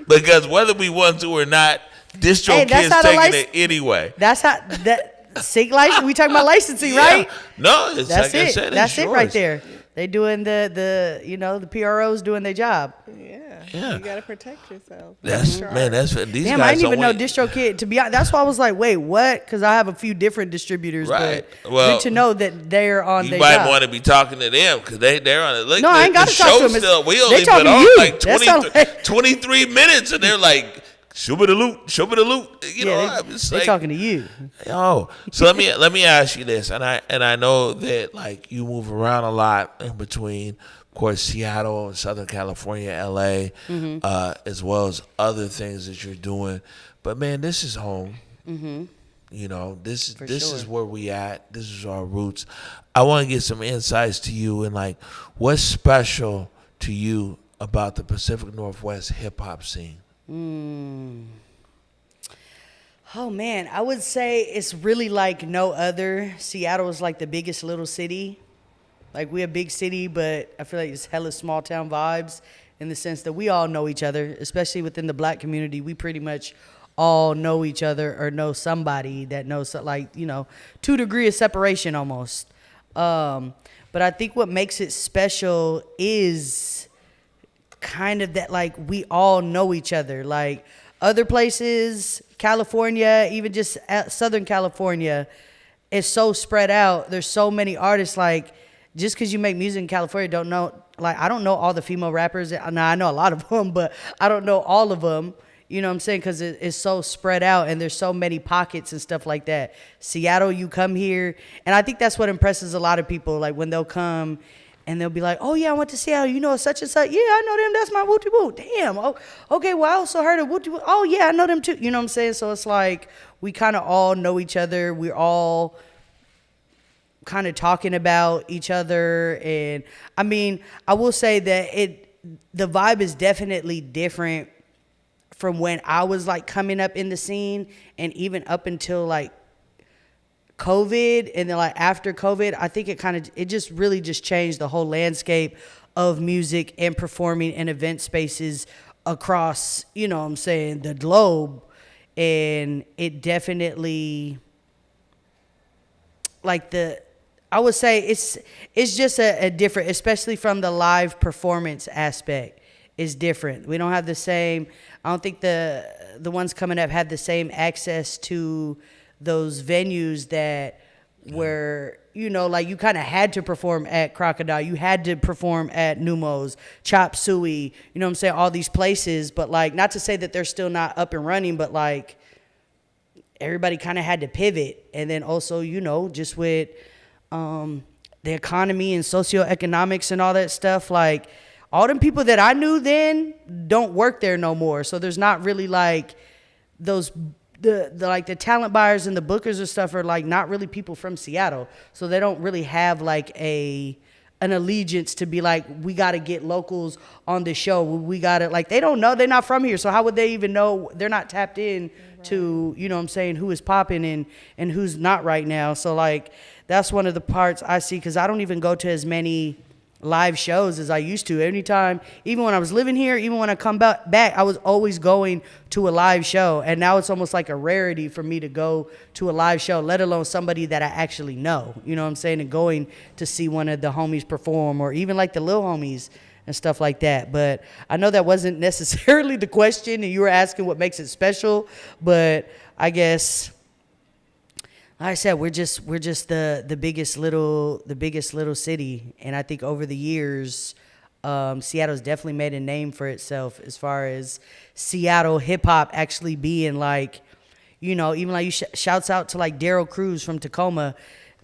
because whether we want to or not, DistroKid's that's how the taking it anyway. That's how that sync license. We talking about licensing, right? No, it's That's like I it. said, That's it's it right yours. there. They doing the PROs doing their job. Yeah. You gotta protect yourself. That's Sure. man. That's these Damn, guys. I didn't even know don't wait. DistroKid. To be honest, that's why I was like, wait, what? Because I have a few different distributors. Right. But Well, good to know that they're on You their might job. want to be talking to them because they're on it. Look, No, I ain't the gotta talk to show them. Still, we They only talking been to on you. like That 20, sound like- 23 minutes, and they're like, "Shubba the loot, shubba the loot." You know, Yeah, it's they like, talking to you. oh. So let me ask you this, and I know that like you move around a lot in between, of course, Seattle and Southern California, LA, as well as other things that you're doing. But man, this is home. You know, this is where we at. This is our roots. I want to get some insights to you and like what's special to you about the Pacific Northwest hip hop scene. Oh man, I would say it's really like no other. Seattle is like the biggest little city. Like we're a big city, but I feel like it's hella small town vibes in the sense that we all know each other, especially within the black community. We pretty much all know each other or know somebody that knows, like, you know, 2 degrees of separation almost. But I think what makes it special is kind of that, like, we all know each other. Like other places, California, even just Southern California, is so spread out. There's so many artists. Like just because you make music in California, don't know. Like I don't know all the female rappers. Now I know a lot of them, but I don't know all of them. You know what I'm saying? Because it's so spread out and there's so many pockets and stuff like that. Seattle, you come here, and I think that's what impresses a lot of people. Like when they'll come and they'll be like, oh, yeah, I went to Seattle. You know such and such? Yeah, I know them. That's my Wooty Woo. Damn. Oh, okay, well, I also heard of Wooty Woo. Oh, yeah, I know them too. You know what I'm saying? So it's like we kind of all know each other. We're all kind of talking about each other. And, I mean, I will say that the vibe is definitely different from when I was like coming up in the scene and even up until like COVID, and then like after COVID, I think it just really just changed the whole landscape of music and performing in event spaces across, you know what I'm saying, the globe. And it definitely, like I would say it's just a different, especially from the live performance aspect, is different. We don't have the same, I don't think the ones coming up had the same access to those venues that were, you know, like you kind of had to perform at Crocodile. You had to perform at Numos, Chop Suey, you know what I'm saying, all these places. But like, not to say that they're still not up and running, but like everybody kind of had to pivot. And then also, you know, just with the economy and socioeconomics and all that stuff, like all them people that I knew then don't work there no more. So there's not really like those the talent buyers and the bookers and stuff are like not really people from Seattle. So they don't really have like an allegiance to be like, we got to get locals on the show. We got to, like, they don't know. They're not from here. So how would they even know? They're not tapped in to, you know what I'm saying, who is popping and who's not right now. So like, that's one of the parts I see, because I don't even go to as many live shows as I used to. Anytime, even when I was living here, even when I come back, I was always going to a live show. And now it's almost like a rarity for me to go to a live show, let alone somebody that I actually know. You know what I'm saying? And going to see one of the homies perform, or even like the little homies and stuff like that. But I know that wasn't necessarily the question, and you were asking what makes it special. But I guess, like I said, we're just the biggest little city, and I think over the years, Seattle's definitely made a name for itself as far as Seattle hip hop actually being like, you know, even like you shouts out to like Daryl Cruz from Tacoma,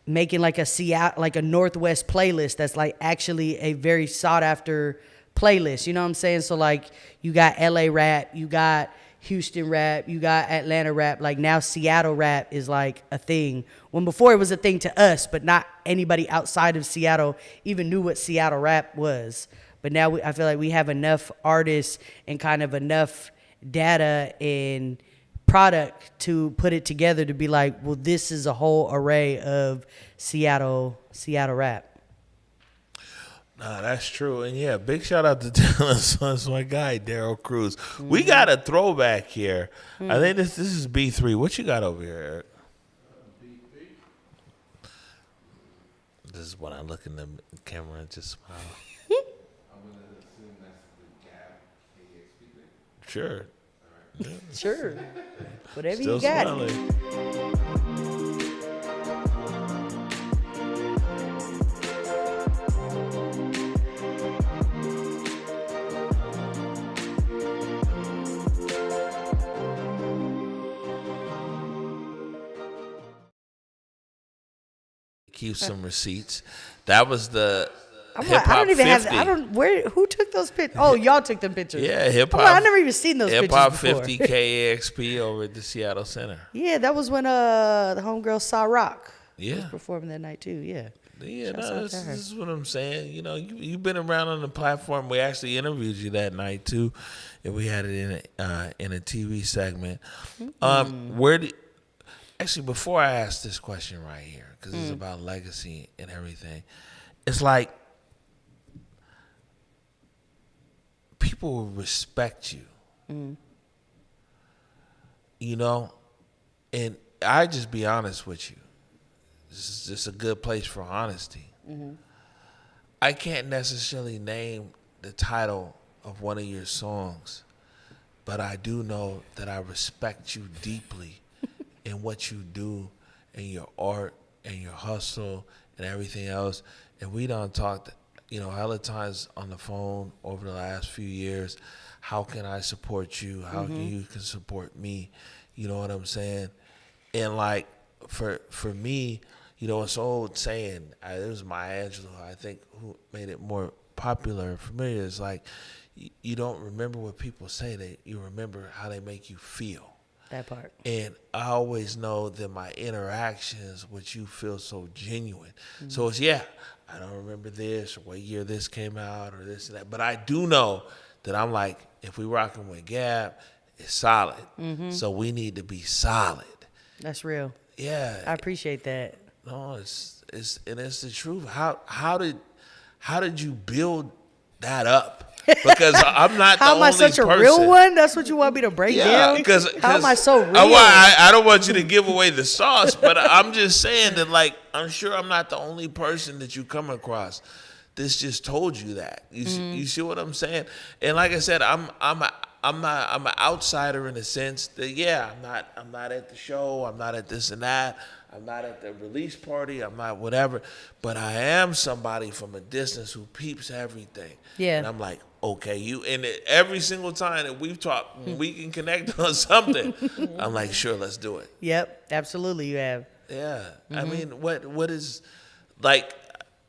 making like a Seattle, like a Northwest playlist that's like actually a very sought after playlist. You know what I'm saying? So like you got LA rap, you got Houston rap, you got Atlanta rap. Like now Seattle rap is like a thing. When before it was a thing to us, but not anybody outside of Seattle even knew what Seattle rap was. But now I feel like we have enough artists and kind of enough data and product to put it together to be like, well, this is a whole array of Seattle rap. Nah, that's true. And yeah, big shout out to Dylan Sons, my guy, Daryl Cruz. We got a throwback here. I think this is B3. What you got over here, Eric? This is when I look in the camera and just smile. Sure. Sure. Whatever Still you got. smiling. Keep some receipts. That was the hip hop I don't even 50. who took those pictures? Oh, y'all took them pictures. Yeah, hip hop. I never even seen those Hip pictures hop before. 50 KAXP over at the Seattle Center. Yeah, that was when the homegirl Saw Rock was Yeah. performing that night too. Yeah. Yeah, Shouts no, out this, to her. this is what I'm saying. You know, you've been around on the platform. We actually interviewed you that night too, and we had it in a TV segment. Actually, before I ask this question right here, because it's about legacy and everything, it's like people will respect you. You know, and I just be honest with you. This is just a good place for honesty. I can't necessarily name the title of one of your songs, but I do know that I respect you deeply in what you do and your art and your hustle and everything else. And we done talked, hella times on the phone over the last few years. How can I support you? How can you support me? You know what I'm saying? And like for me, it's an old saying. It was Maya Angelou, I think, who made it more popular and familiar. It's like you don't remember what people say; you remember how they make you feel. That part. And I always know that my interactions with you feel so genuine. So it's I don't remember this or what year this came out or this and that, but I do know that I'm like, if we rocking with Gab, it's solid. So we need to be solid. That's real. Yeah. I appreciate that. No, it's the truth. How did you build that up? Because I'm not the How only am I such person. a real one? That's what you want me to break down? Because How am I so real? I don't want you to give away the sauce, but I'm just saying that, like, I'm sure I'm not the only person that you come across. This just told you that. You see what I'm saying? And like I said, I'm an outsider in the sense that I'm not at the show, I'm not at this and that, I'm not at the release party, I'm not whatever, but I am somebody from a distance who peeps everything. Yeah. And I'm like, okay, and every single time that we've talked, we can connect on something. I'm like, sure, let's do it. Yep, absolutely you have. Yeah. I mean, what is, like,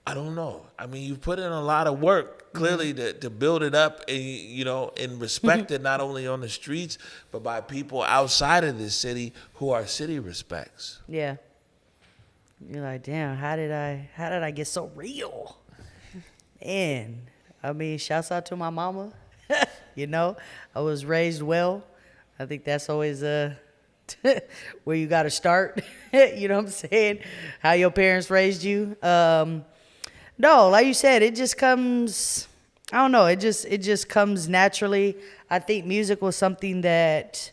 I don't know. I mean, you put in a lot of work, clearly, to build it up and, and respect it not only on the streets, but by people outside of this city who our city respects. Yeah. You're like, damn, how did I get so real? And I mean, shouts out to my mama. I was raised well. I think that's always where you got to start. You know what I'm saying? How your parents raised you. No, like you said, it just comes. I don't know. It just comes naturally. I think music was something that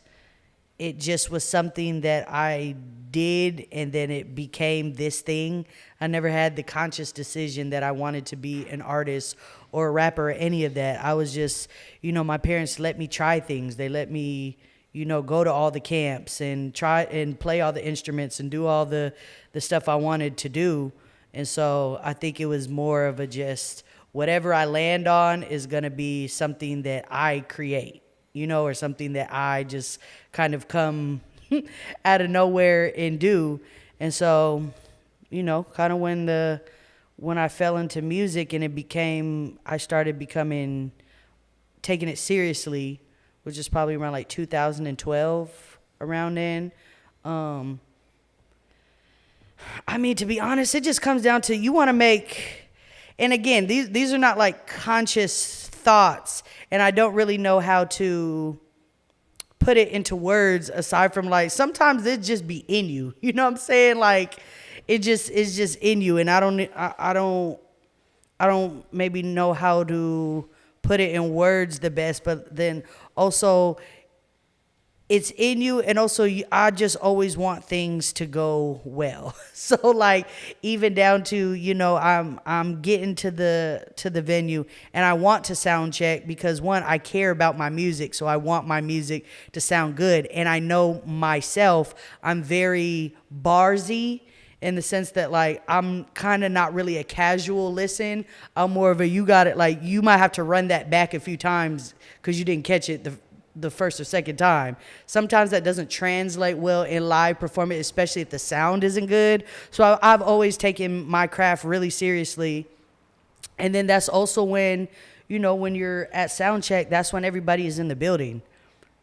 I did, and then it became this thing. I never had the conscious decision that I wanted to be an artist or a rapper or any of that. I was just, my parents let me try things. They let me, go to all the camps and try and play all the instruments and do all the stuff I wanted to do. And so I think it was more of a just whatever I land on is going to be something that I create, or something that I just kind of come out of nowhere and do. And so, kind of when I fell into music and I started taking it seriously, which is probably around like 2012, around then. To be honest, it just comes down to you want to make, and again, these are not like conscious thoughts, and I don't really know how to put it into words aside from like sometimes it just be in you. You know what I'm saying? Like it's just in you, and I don't maybe know how to put it in words the best, but then also it's in you, and also I just always want things to go well. So like even down to I'm getting to the venue and I want to sound check because one, I care about my music, so I want my music to sound good, and I know myself I'm very barsy in the sense that like I'm kind of not really a casual listen. I'm more of a you got it, like you might have to run that back a few times because you didn't catch it the first or second time. Sometimes that doesn't translate well in live performance, especially if the sound isn't good. So I've always taken my craft really seriously. And then that's also when, when you're at sound check, that's when everybody is in the building.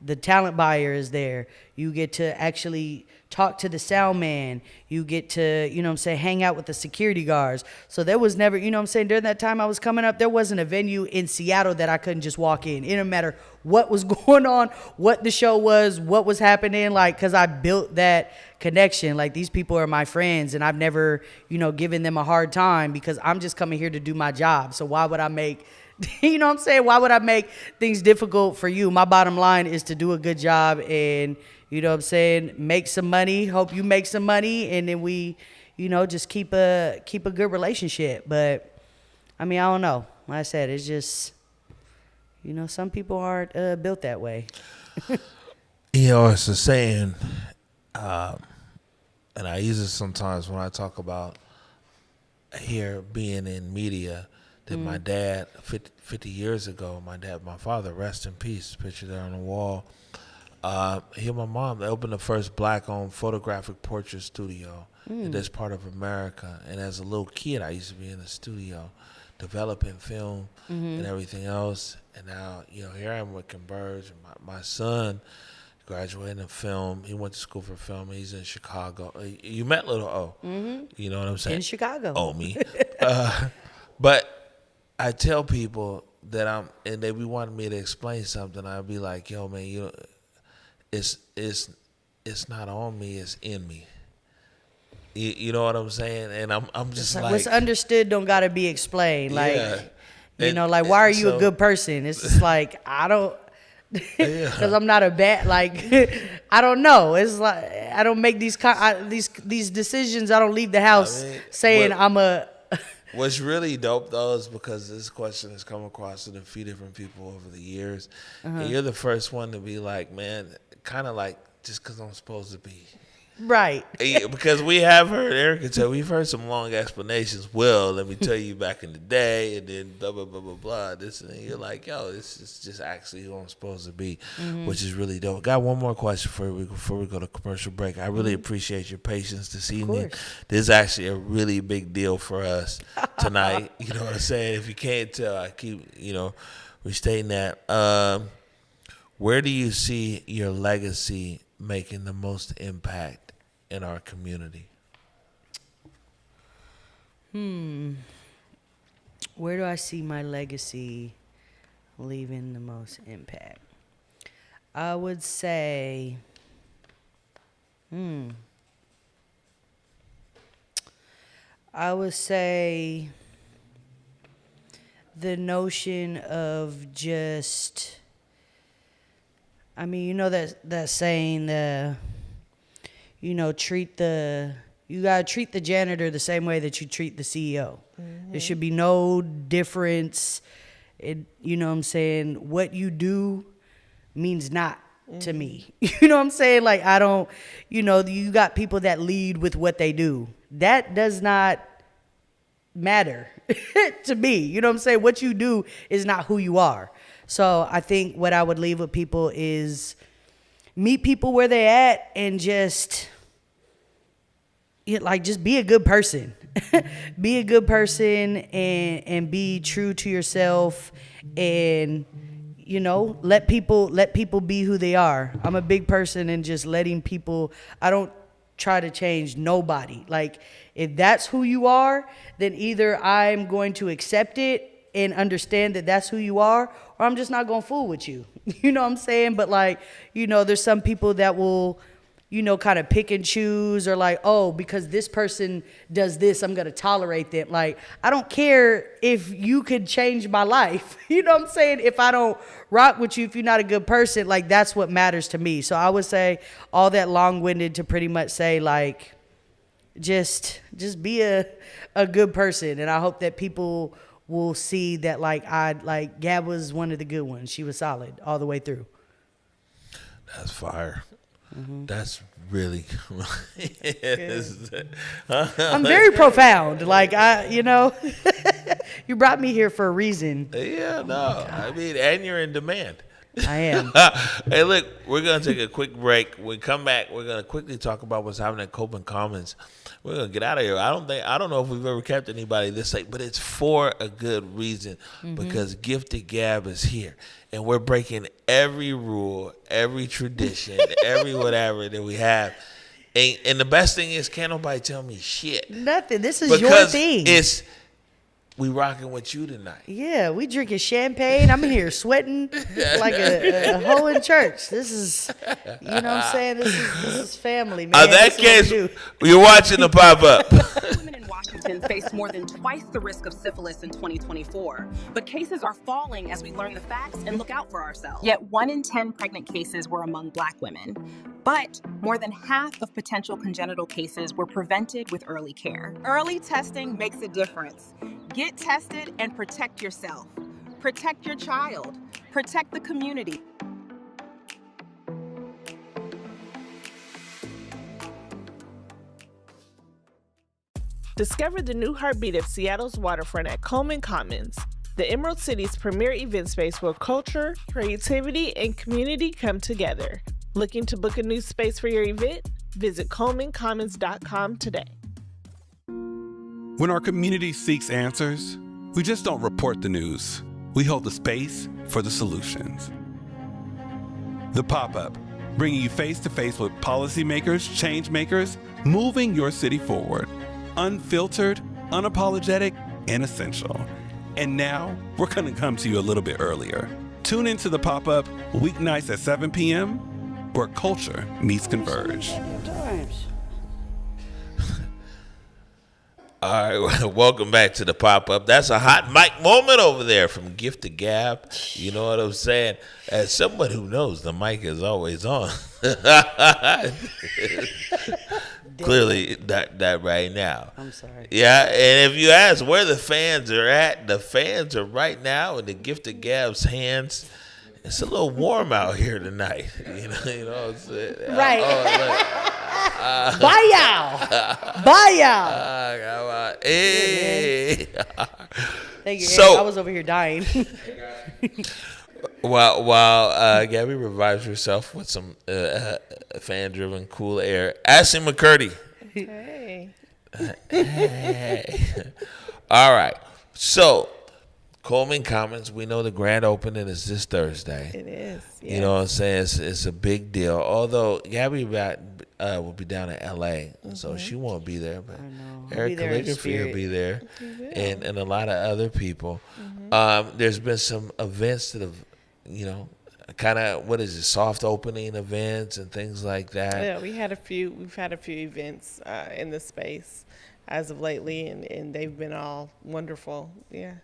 The talent buyer is there. You get to actually talk to the sound man. You get to, hang out with the security guards. So there was never, during that time I was coming up, there wasn't a venue in Seattle that I couldn't just walk in. It didn't matter what was going on, what the show was, what was happening, like, because I built that connection. Like, these people are my friends, and I've never, given them a hard time because I'm just coming here to do my job. So why would I make why would I make things difficult for you? My bottom line is to do a good job and, make some money, hope you make some money, and then we, just keep a good relationship. But, I don't know. Like I said, it's just, some people aren't built that way. It's a saying, and I use it sometimes when I talk about here being in media, that my dad, 50 years ago, my father, rest in peace, picture there on the wall, he and my mom, they opened the first black-owned photographic portrait studio in this part of America. And as a little kid, I used to be in the studio developing film and everything else. And now, here I am with Converge. My son graduated in film. He went to school for film. He's in Chicago. You met Little O. You know what I'm saying? In Chicago. Oh, me. But I tell people that they be wanting me to explain something. I'll be like, yo, man, it's not on me, it's in me. You know what I'm saying? And I'm just like, what's understood don't gotta be explained. Like, yeah. Why are you a good person? It's just like, I don't, because I'm not a bad, like, I don't know. It's like, I don't make these decisions. I don't leave the house saying I'm a. What's really dope, though, is because this question has come across to a few different people over the years. And you're the first one to be like, man, kind of like, just because I'm supposed to be. Right. Yeah, because we have heard, Erica tell, we've heard some long explanations. Well, let me tell you back in the day, and then blah, blah, blah, blah, blah. This, and you're like, yo, this is just actually who I'm supposed to be, which is really dope. Got one more question before we go to commercial break. I really appreciate your patience this evening. This is actually a really big deal for us tonight. You know what I'm saying? If you can't tell, I keep, restating that. Where do you see your legacy making the most impact in our community? Where do I see my legacy leaving the most impact? I would say, the notion of just, I mean, you know that saying, you know, you gotta treat the janitor the same way that you treat the CEO. There should be no difference. You know what I'm saying? What you do means not to me. You know what I'm saying? Like, I don't, you know, you got people that lead with what they do. That does not matter to me. You know what I'm saying? What you do is not who you are. So I think what I would leave with people is meet people where they at and just be a good person. Be a good person and be true to yourself, and you know, let people be who they are. I'm a big person in just letting people, I don't try to change nobody. Like, if that's who you are, then either I'm going to accept it and understand that that's who you are, or I'm just not going to fool with you. You know what I'm saying? But like, you know, there's some people that will, you know, kind of pick and choose, or like, oh, because this person does this, I'm going to tolerate them. Like, I don't care if you could change my life. You know what I'm saying? If I don't rock with you, if you're not a good person, like, that's what matters to me. So I would say all that long-winded to pretty much say, like, just be a good person. And I hope that people will see that, like, Gab was one of the good ones. She was solid all the way through. That's fire. That's really I'm very profound. Like, you know, you brought me here for a reason. Yeah, no. I mean, and you're in demand. I am. Hey, look, we're going to take a quick break. When we come back, we're going to quickly talk about what's happening at Colman Commons. We're going to get out of here. I don't know if we've ever kept anybody this late, but it's for a good reason, because Gifted Gab is here. And we're breaking every rule, every tradition, every whatever that we have. And the best thing is, can't nobody tell me shit. Nothing. This is because your thing. We rocking with you tonight. Yeah, we drinking champagne. I'm in here sweating like a hoe in church. This is, you know what I'm saying? This is family, man. In that case, you're watching the pop-up. Women in Washington face more than twice the risk of syphilis in 2024. But cases are falling as we learn the facts and look out for ourselves. Yet 1 in 10 pregnant cases were among Black women. But more than half of potential congenital cases were prevented with early care. Early testing makes a difference. Get tested and protect yourself. Protect your child. Protect the community. Discover the new heartbeat of Seattle's waterfront at Colman Commons, the Emerald City's premier event space where culture, creativity, and community come together. Looking to book a new space for your event? Visit ColmanCommons.com today. When our community seeks answers, we just don't report the news. We hold the space for the solutions. The Pop-Up, bringing you face-to-face with policymakers, change makers, moving your city forward. Unfiltered, unapologetic, and essential. And now, we're going to come to you a little bit earlier. Tune into The Pop-Up weeknights at 7 p.m., where culture meets Converge. All right, welcome back to the pop-up. That's a hot mic moment over there from Gifted Gab. You know what I'm saying? As someone who knows, the mic is always on. Clearly, that right now. I'm sorry. Yeah, and if you ask where the fans are at, the fans are right now in the Gifted Gab's hands. It's a little warm out here tonight. You know what I'm saying? Right. Bye, y'all. Bye, y'all. Hey. Thank you. So, I was over here dying. while Gabby revives herself with some fan-driven cool air, Ashleigh McCurdy. Hey. Hey. All right. So, Colman Commons, we know the grand opening is this Thursday. It is. Yes. You know what I'm saying? It's a big deal. Although Gabby will be down in L.A., so she won't be there. But Eric Calligraphy will be there, and a lot of other people. There's been some events that have, kind of, what is it, soft opening events and things like that. Yeah, we've had a few events in the space as of lately, and they've been all wonderful. Yeah.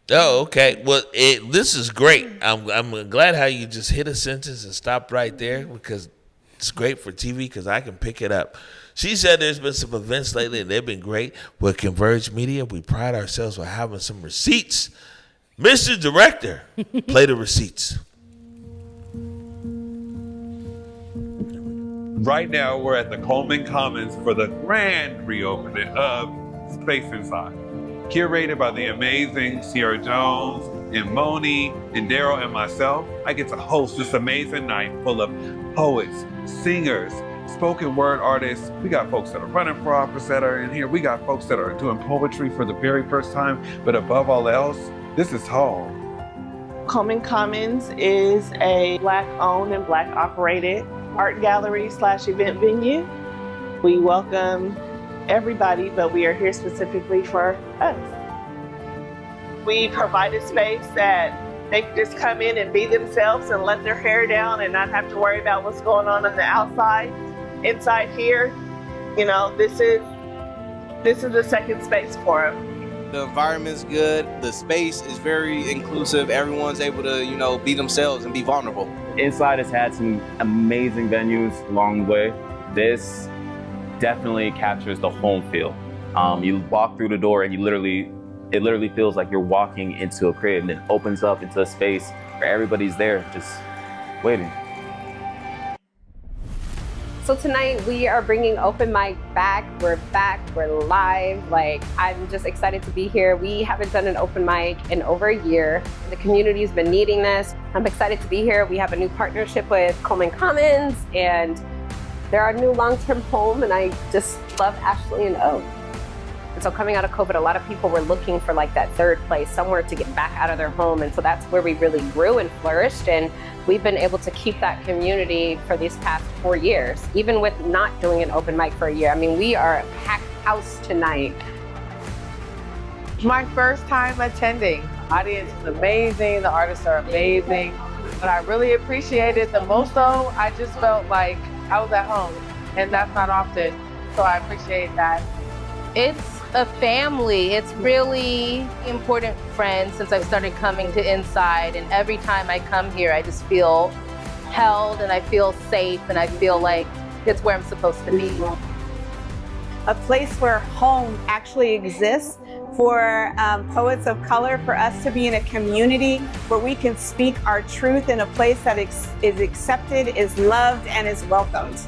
Oh, okay. Well, this is great. I'm glad how you just hit a sentence and stopped right there because it's great for TV because I can pick it up. She said there's been some events lately and they've been great. With Converge Media, we pride ourselves on having some receipts. Mr. Director, play the receipts. Right now, we're at the Colman Commons for the grand reopening of Space Inside. Curated by the amazing Sierra Jones and Moni and Daryl and myself, I get to host this amazing night full of poets, singers, spoken word artists. We got folks that are running for office that are in here. We got folks that are doing poetry for the very first time. But above all else, this is home. Colman Commons is a Black-owned and Black-operated art gallery / event venue. We welcome everybody, but we are here specifically for us. We provide a space that they can just come in and be themselves and let their hair down and not have to worry about what's going on the outside. Inside here, you know, this is a second space for them. The environment's good. The space is very inclusive. Everyone's able to, be themselves and be vulnerable. Inside has had some amazing venues along the way. This definitely captures the home feel. You walk through the door and it literally feels like you're walking into a crib, and it opens up into a space where everybody's there just waiting. So tonight we are bringing open mic back. We're live. I'm just excited to be here. We haven't done an open mic in over a year. The community's been needing this. I'm excited to be here. We have a new partnership with Colman Commons, and they're our new long-term home, and I just love Ashleigh and O. And so coming out of COVID, a lot of people were looking for that third place, somewhere to get back out of their home. And so that's where we really grew and flourished. And we've been able to keep that community for these past 4 years, even with not doing an open mic for a year. I mean, we are a packed house tonight. My first time attending. The audience is amazing. The artists are amazing. What I really appreciated the most, though, I just felt like I was at home, and that's not often. So I appreciate that. It's a family. It's really important friends since I've started coming to Inside, and every time I come here I just feel held and I feel safe and I feel like it's where I'm supposed to be. A place where home actually exists for poets of color, for us to be in a community where we can speak our truth in a place that is accepted, is loved, and is welcomed.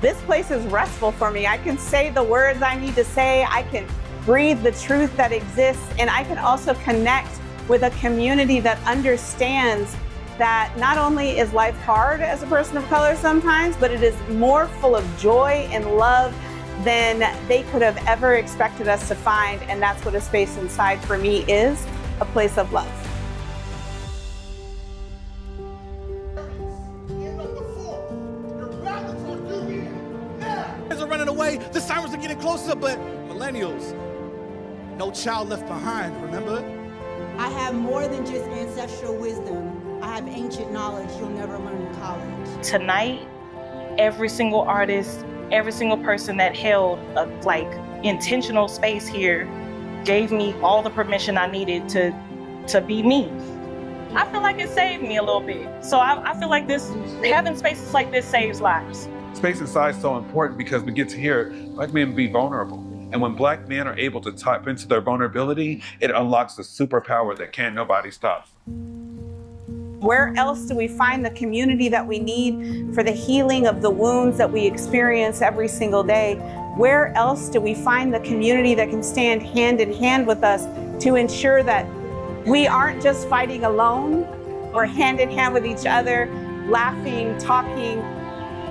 This place is restful for me. I can say the words I need to say. I can breathe the truth that exists. And I can also connect with a community that understands that not only is life hard as a person of color sometimes, but it is more full of joy and love than they could have ever expected us to find. And that's what a space inside for me is, a place of love. Are running away, the sirens are getting closer, but millennials, no child left behind, remember? I have more than just ancestral wisdom. I have ancient knowledge you'll never learn in college. Tonight, every single artist, every single person that held a intentional space here gave me all the permission I needed to be me. I feel like it saved me a little bit. So I feel like having spaces like this saves lives. Space Inside is so important because we get to hear Black men be vulnerable. And when Black men are able to tap into their vulnerability, it unlocks the superpower that can't nobody stop. Where else do we find the community that we need for the healing of the wounds that we experience every single day? Where else do we find the community that can stand hand in hand with us to ensure that we aren't just fighting alone, we're hand in hand with each other, laughing, talking,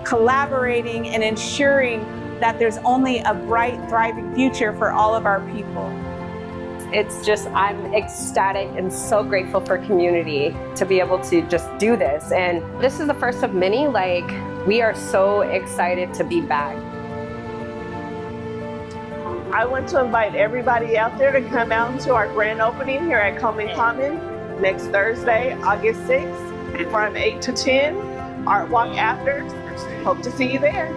collaborating, and ensuring that there's only a bright, thriving future for all of our people. It's just, I'm ecstatic and so grateful for community to be able to just do this. And this is the first of many. We are so excited to be back. I want to invite everybody out there to come out to our grand opening here at Colman Common next Thursday, August 6th, from 8 to 10, Art Walk after. Hope to see you there.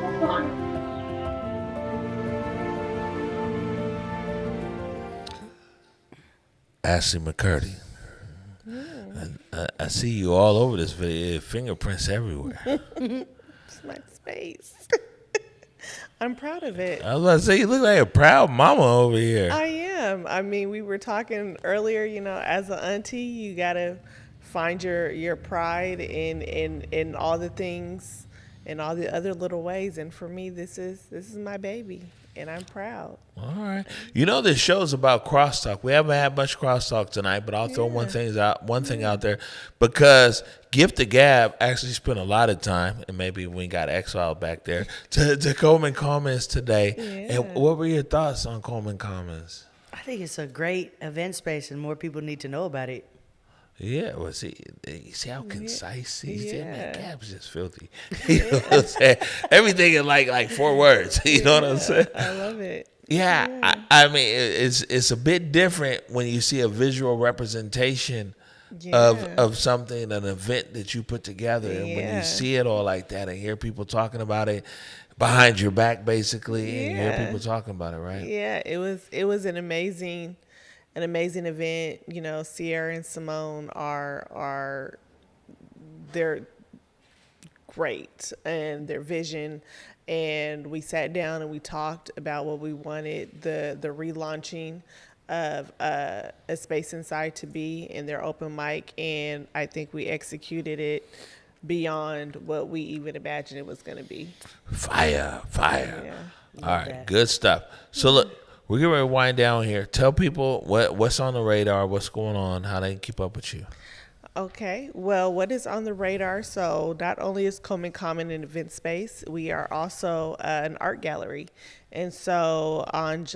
Ashleigh McCurdy. I see you all over this video. Fingerprints everywhere. It's my space. I'm proud of it. I was about to say, you look like a proud mama over here. I am. I mean, we were talking earlier, as an auntie, you got to find your pride in all the things and all the other little ways. And for me, this is my baby, and I'm proud. All right. This show's about crosstalk. We haven't had much crosstalk tonight, but I'll throw one thing out there, because Gifted Gab actually spent a lot of time, and maybe we got exiled back there, to Colman Commons today. Yeah. And what were your thoughts on Colman Commons? I think it's a great event space, and more people need to know about it. Yeah, well, see how concise he said, man, Gab's just filthy. You know what I'm saying? Everything in like 4 words. You know what I'm saying? I love it. Yeah. I mean, it's a bit different when you see a visual representation of something, an event that you put together. And when you see it all like that and hear people talking about it behind your back, basically, and you hear people talking about it, right? Yeah, it was an amazing event. Sierra and Simone they're great, and their vision, and we sat down and we talked about what we wanted the relaunching of a space inside to be in their open mic, and I think we executed it beyond what we even imagined it was going to be. Fire. All right, good stuff. So look, we're getting ready to wind down here. Tell people what's on the radar, what's going on, how they can keep up with you. Okay. Well, what is on the radar? So not only is Colman Common an event space, we are also an art gallery. And so on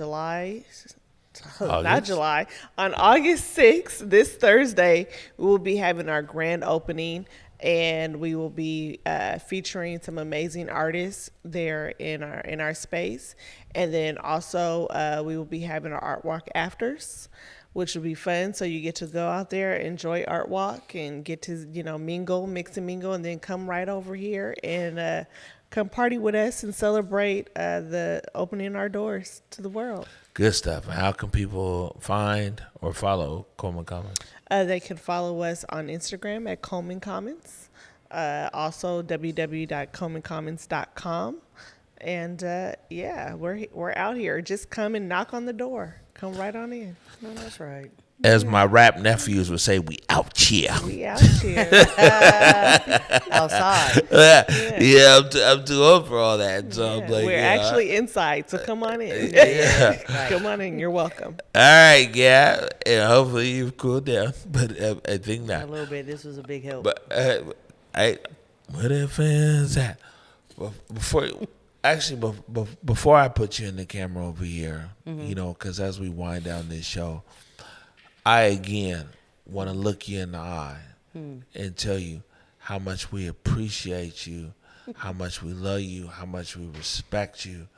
on August 6th, this Thursday, we will be having our grand opening, and we will be featuring some amazing artists there in our space. And then also we will be having our art walk afters, which will be fun. So you get to go out there, enjoy art walk, and get to mix and mingle, and then come right over here and come party with us and celebrate the opening our doors to the world. Good stuff. How can people find or follow Colman Commons? They can follow us on Instagram at Colman Commons, also www.colmancommons.com. And we're out here. Just come and knock on the door. Come right on in. No, that's right. As my rap nephews would say, we out here. We out here. Outside. I'm too old for all that. So I'm like, we're actually inside, so come on in. Right. Come on in. You're welcome. All right, yeah. And hopefully you've cooled down, but I think not. A little bit. This was a big help. But where the fans at? Before I put you in the camera over here, because as we wind down this show, I again want to look you in the eye and tell you how much we appreciate you, how much we love you, how much we respect you,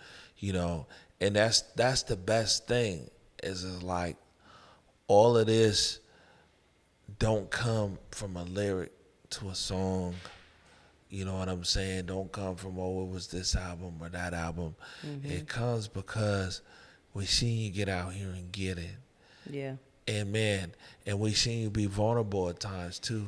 and that's the best thing is like all of this don't come from a lyric to a song. You know what I'm saying? Don't come from, it was this album or that album. It comes because we seen you get out here and get it. Yeah. And man, we seen you be vulnerable at times too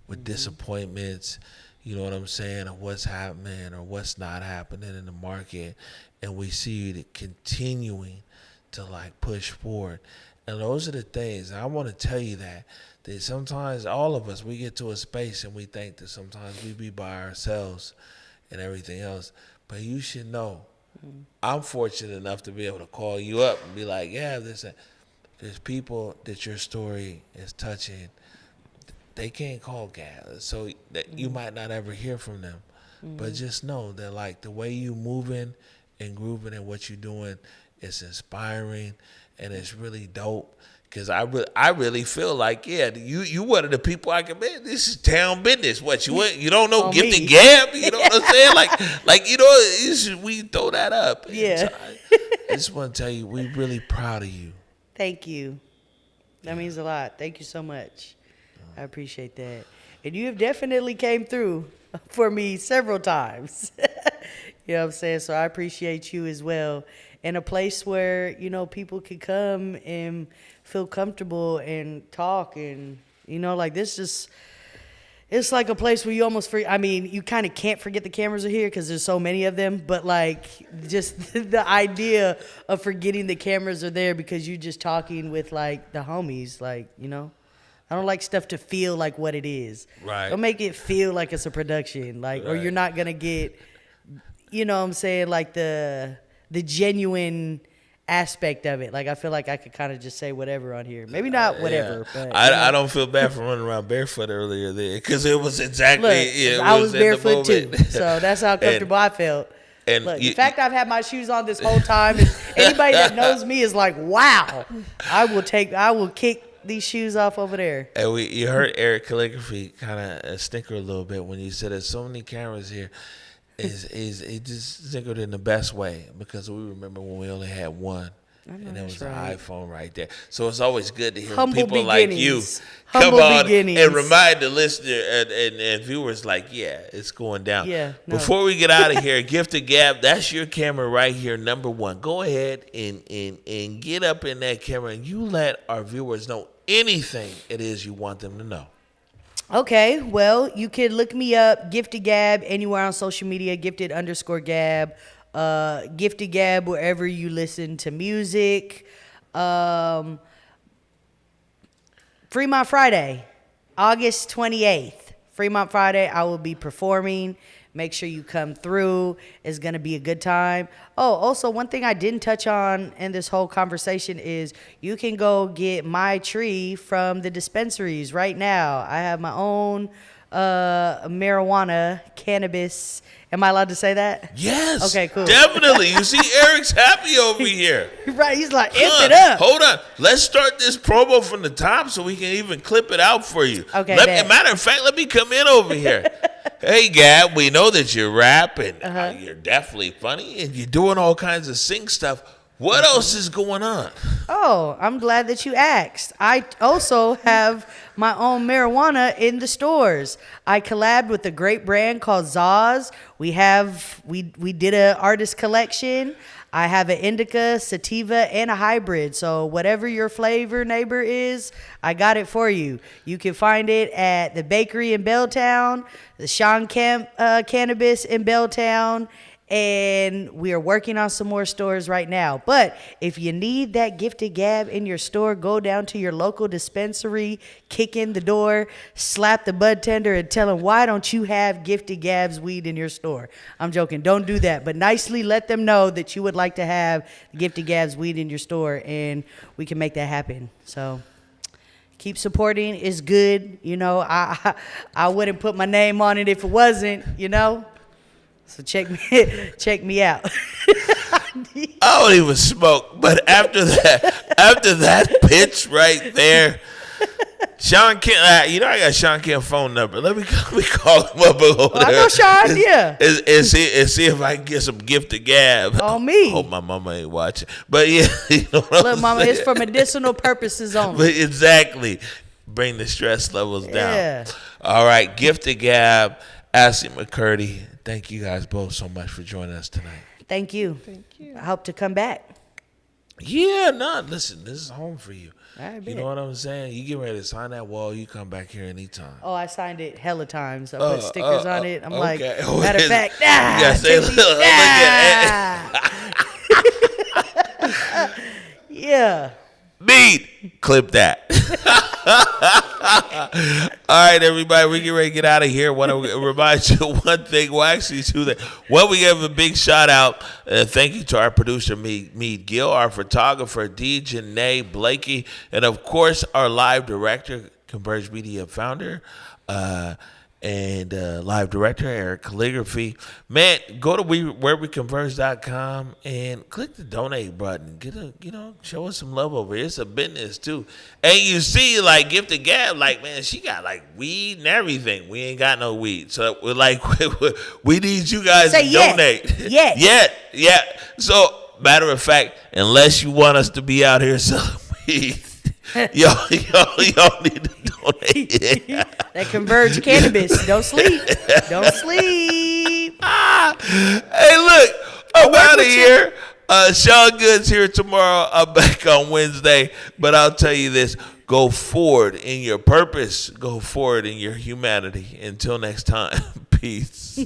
with disappointments, you know what I'm saying, or what's happening or what's not happening in the market. And we see you continuing to like push forward. And those are the things. I want to tell you that sometimes all of us, we get to a space and we think that sometimes we be by ourselves and everything else. But you should know, I'm fortunate enough to be able to call you up and be like, yeah, there's people that your story is touching. They can't call Gab, so that you might not ever hear from them. But just know that like the way you moving and grooving and what you're doing is inspiring and it's really dope. Cause I really feel like you one of the people I can man. This is town business. What you don't know Gifted Gab? You know what I'm saying? Like we throw that up. Yeah. So I just want to tell you, we're really proud of you. Thank you. That means a lot. Thank you so much. I appreciate that. And you have definitely came through for me several times. You know what I'm saying? So I appreciate you as well. And a place where, you know, people can come and feel comfortable and talk. And, you know, like this just, it's like a place where you almost I mean, you kind of can't forget the cameras are here because there's so many of them. But like just the idea of forgetting the cameras are there because you're just talking with like the homies, like, you know. I don't like stuff to feel like what it is. Right. Don't make it feel like it's a production, like, or you're not gonna get, you know what I'm saying, like the genuine aspect of it. Like I feel like I could kind of just say whatever on here. Maybe not whatever. Yeah. But I don't feel bad for running around barefoot earlier there because it was exactly. Look, I was barefoot too, so that's how comfortable I felt. And look, the fact I've had my shoes on this whole time, anybody that knows me is like, wow, I will kick these shoes off over there. And you heard Eric Calligraphy kind of snicker a little bit when you said there's so many cameras here. He just snickered in the best way because we remember when we only had one. And there was an iPhone right there. So it's always good to hear people like you come on and remind the listener and viewers like, yeah, it's going down. Yeah, no. Before we get out of here, Gifted Gab, that's your camera right here, number one. Go ahead and get up in that camera and you let our viewers know anything it is you want them to know. Okay, well, you can look me up, Gifted Gab, anywhere on social media, Gifted_Gab. Gifted Gab wherever you listen to music. Fremont Friday, August 28th. Fremont Friday, I will be performing. Make sure you come through. It's going to be a good time. Oh, also, one thing I didn't touch on in this whole conversation is you can go get my tree from the dispensaries right now. I have my own marijuana, cannabis. Am I allowed to say that? Yes. Okay, cool. Definitely. You see, Eric's happy over here. Right. He's like, amp it up. Hold on. Let's start this promo from the top so we can even clip it out for you. Okay. Matter of fact, let me come in over here. Hey, Gab, we know that you rap and you're definitely funny and you're doing all kinds of sing stuff. What else is going on? Oh, I'm glad that you asked. I also have my own marijuana in the stores. I collabed with a great brand called Zaz. We did an artist collection. I have an indica, sativa, and a hybrid. So whatever your flavor, neighbor, is, I got it for you. You can find it at the bakery in Belltown, the Sean Kemp Cannabis in Belltown, and we are working on some more stores right now. But if you need that Gifted Gab in your store, go down to your local dispensary, kick in the door, slap the bud tender, and tell them, why don't you have Gifted Gab's weed in your store? I'm joking. Don't do that. But nicely let them know that you would like to have Gifted Gab's weed in your store, and we can make that happen. So keep supporting. It's good. You know, I wouldn't put my name on it if it wasn't, you know. So check me out. I don't even smoke, but after that pitch right there, Sean Kemp, you know I got Sean Kemp's phone number. Let me call him up over there. I know Sean, yeah. And see if I can get some Gifted Gab. On me. Hope my mama ain't watching. But yeah, you know what Look, I'm mama, saying? it's for medicinal purposes only. But exactly. Bring the stress levels down. Yeah. All right, Gifted Gab, Ashleigh McCurdy. Thank you guys both so much for joining us tonight. Thank you. I hope to come back. Yeah, listen, this is home for you. I You bet. know what I'm saying? You get ready to sign that wall, you come back here anytime. Oh, I signed it hella times. I put stickers on it. I'm like, okay. matter of fact, You gotta say, look at yeah. Beat. Clip that. All right, everybody, we get ready to get out of here. Want to remind you one thing. Well, actually, two things. One, we give a big shout out. Thank you to our producer, Mead Gill, our photographer, D. Janae Blakey, and of course, our live director, Converge Media founder, and live director, Eric Calligraphy. Man, go to whereweconverge.com and click the donate button. Show us some love over here. It's a business too. And you see, like, Gifted Gab, like, man, she got like weed and everything. We ain't got no weed. So we're like, we need you guys to donate. Yeah. So, matter of fact, unless you want us to be out here selling weed, y'all need to donate. That Converge cannabis. Don't sleep. Don't sleep. Hey, look, I'm out of here. Sean Good's here tomorrow. I'm back on Wednesday. But I'll tell you this. Go forward in your purpose. Go forward in your humanity. Until next time. Peace.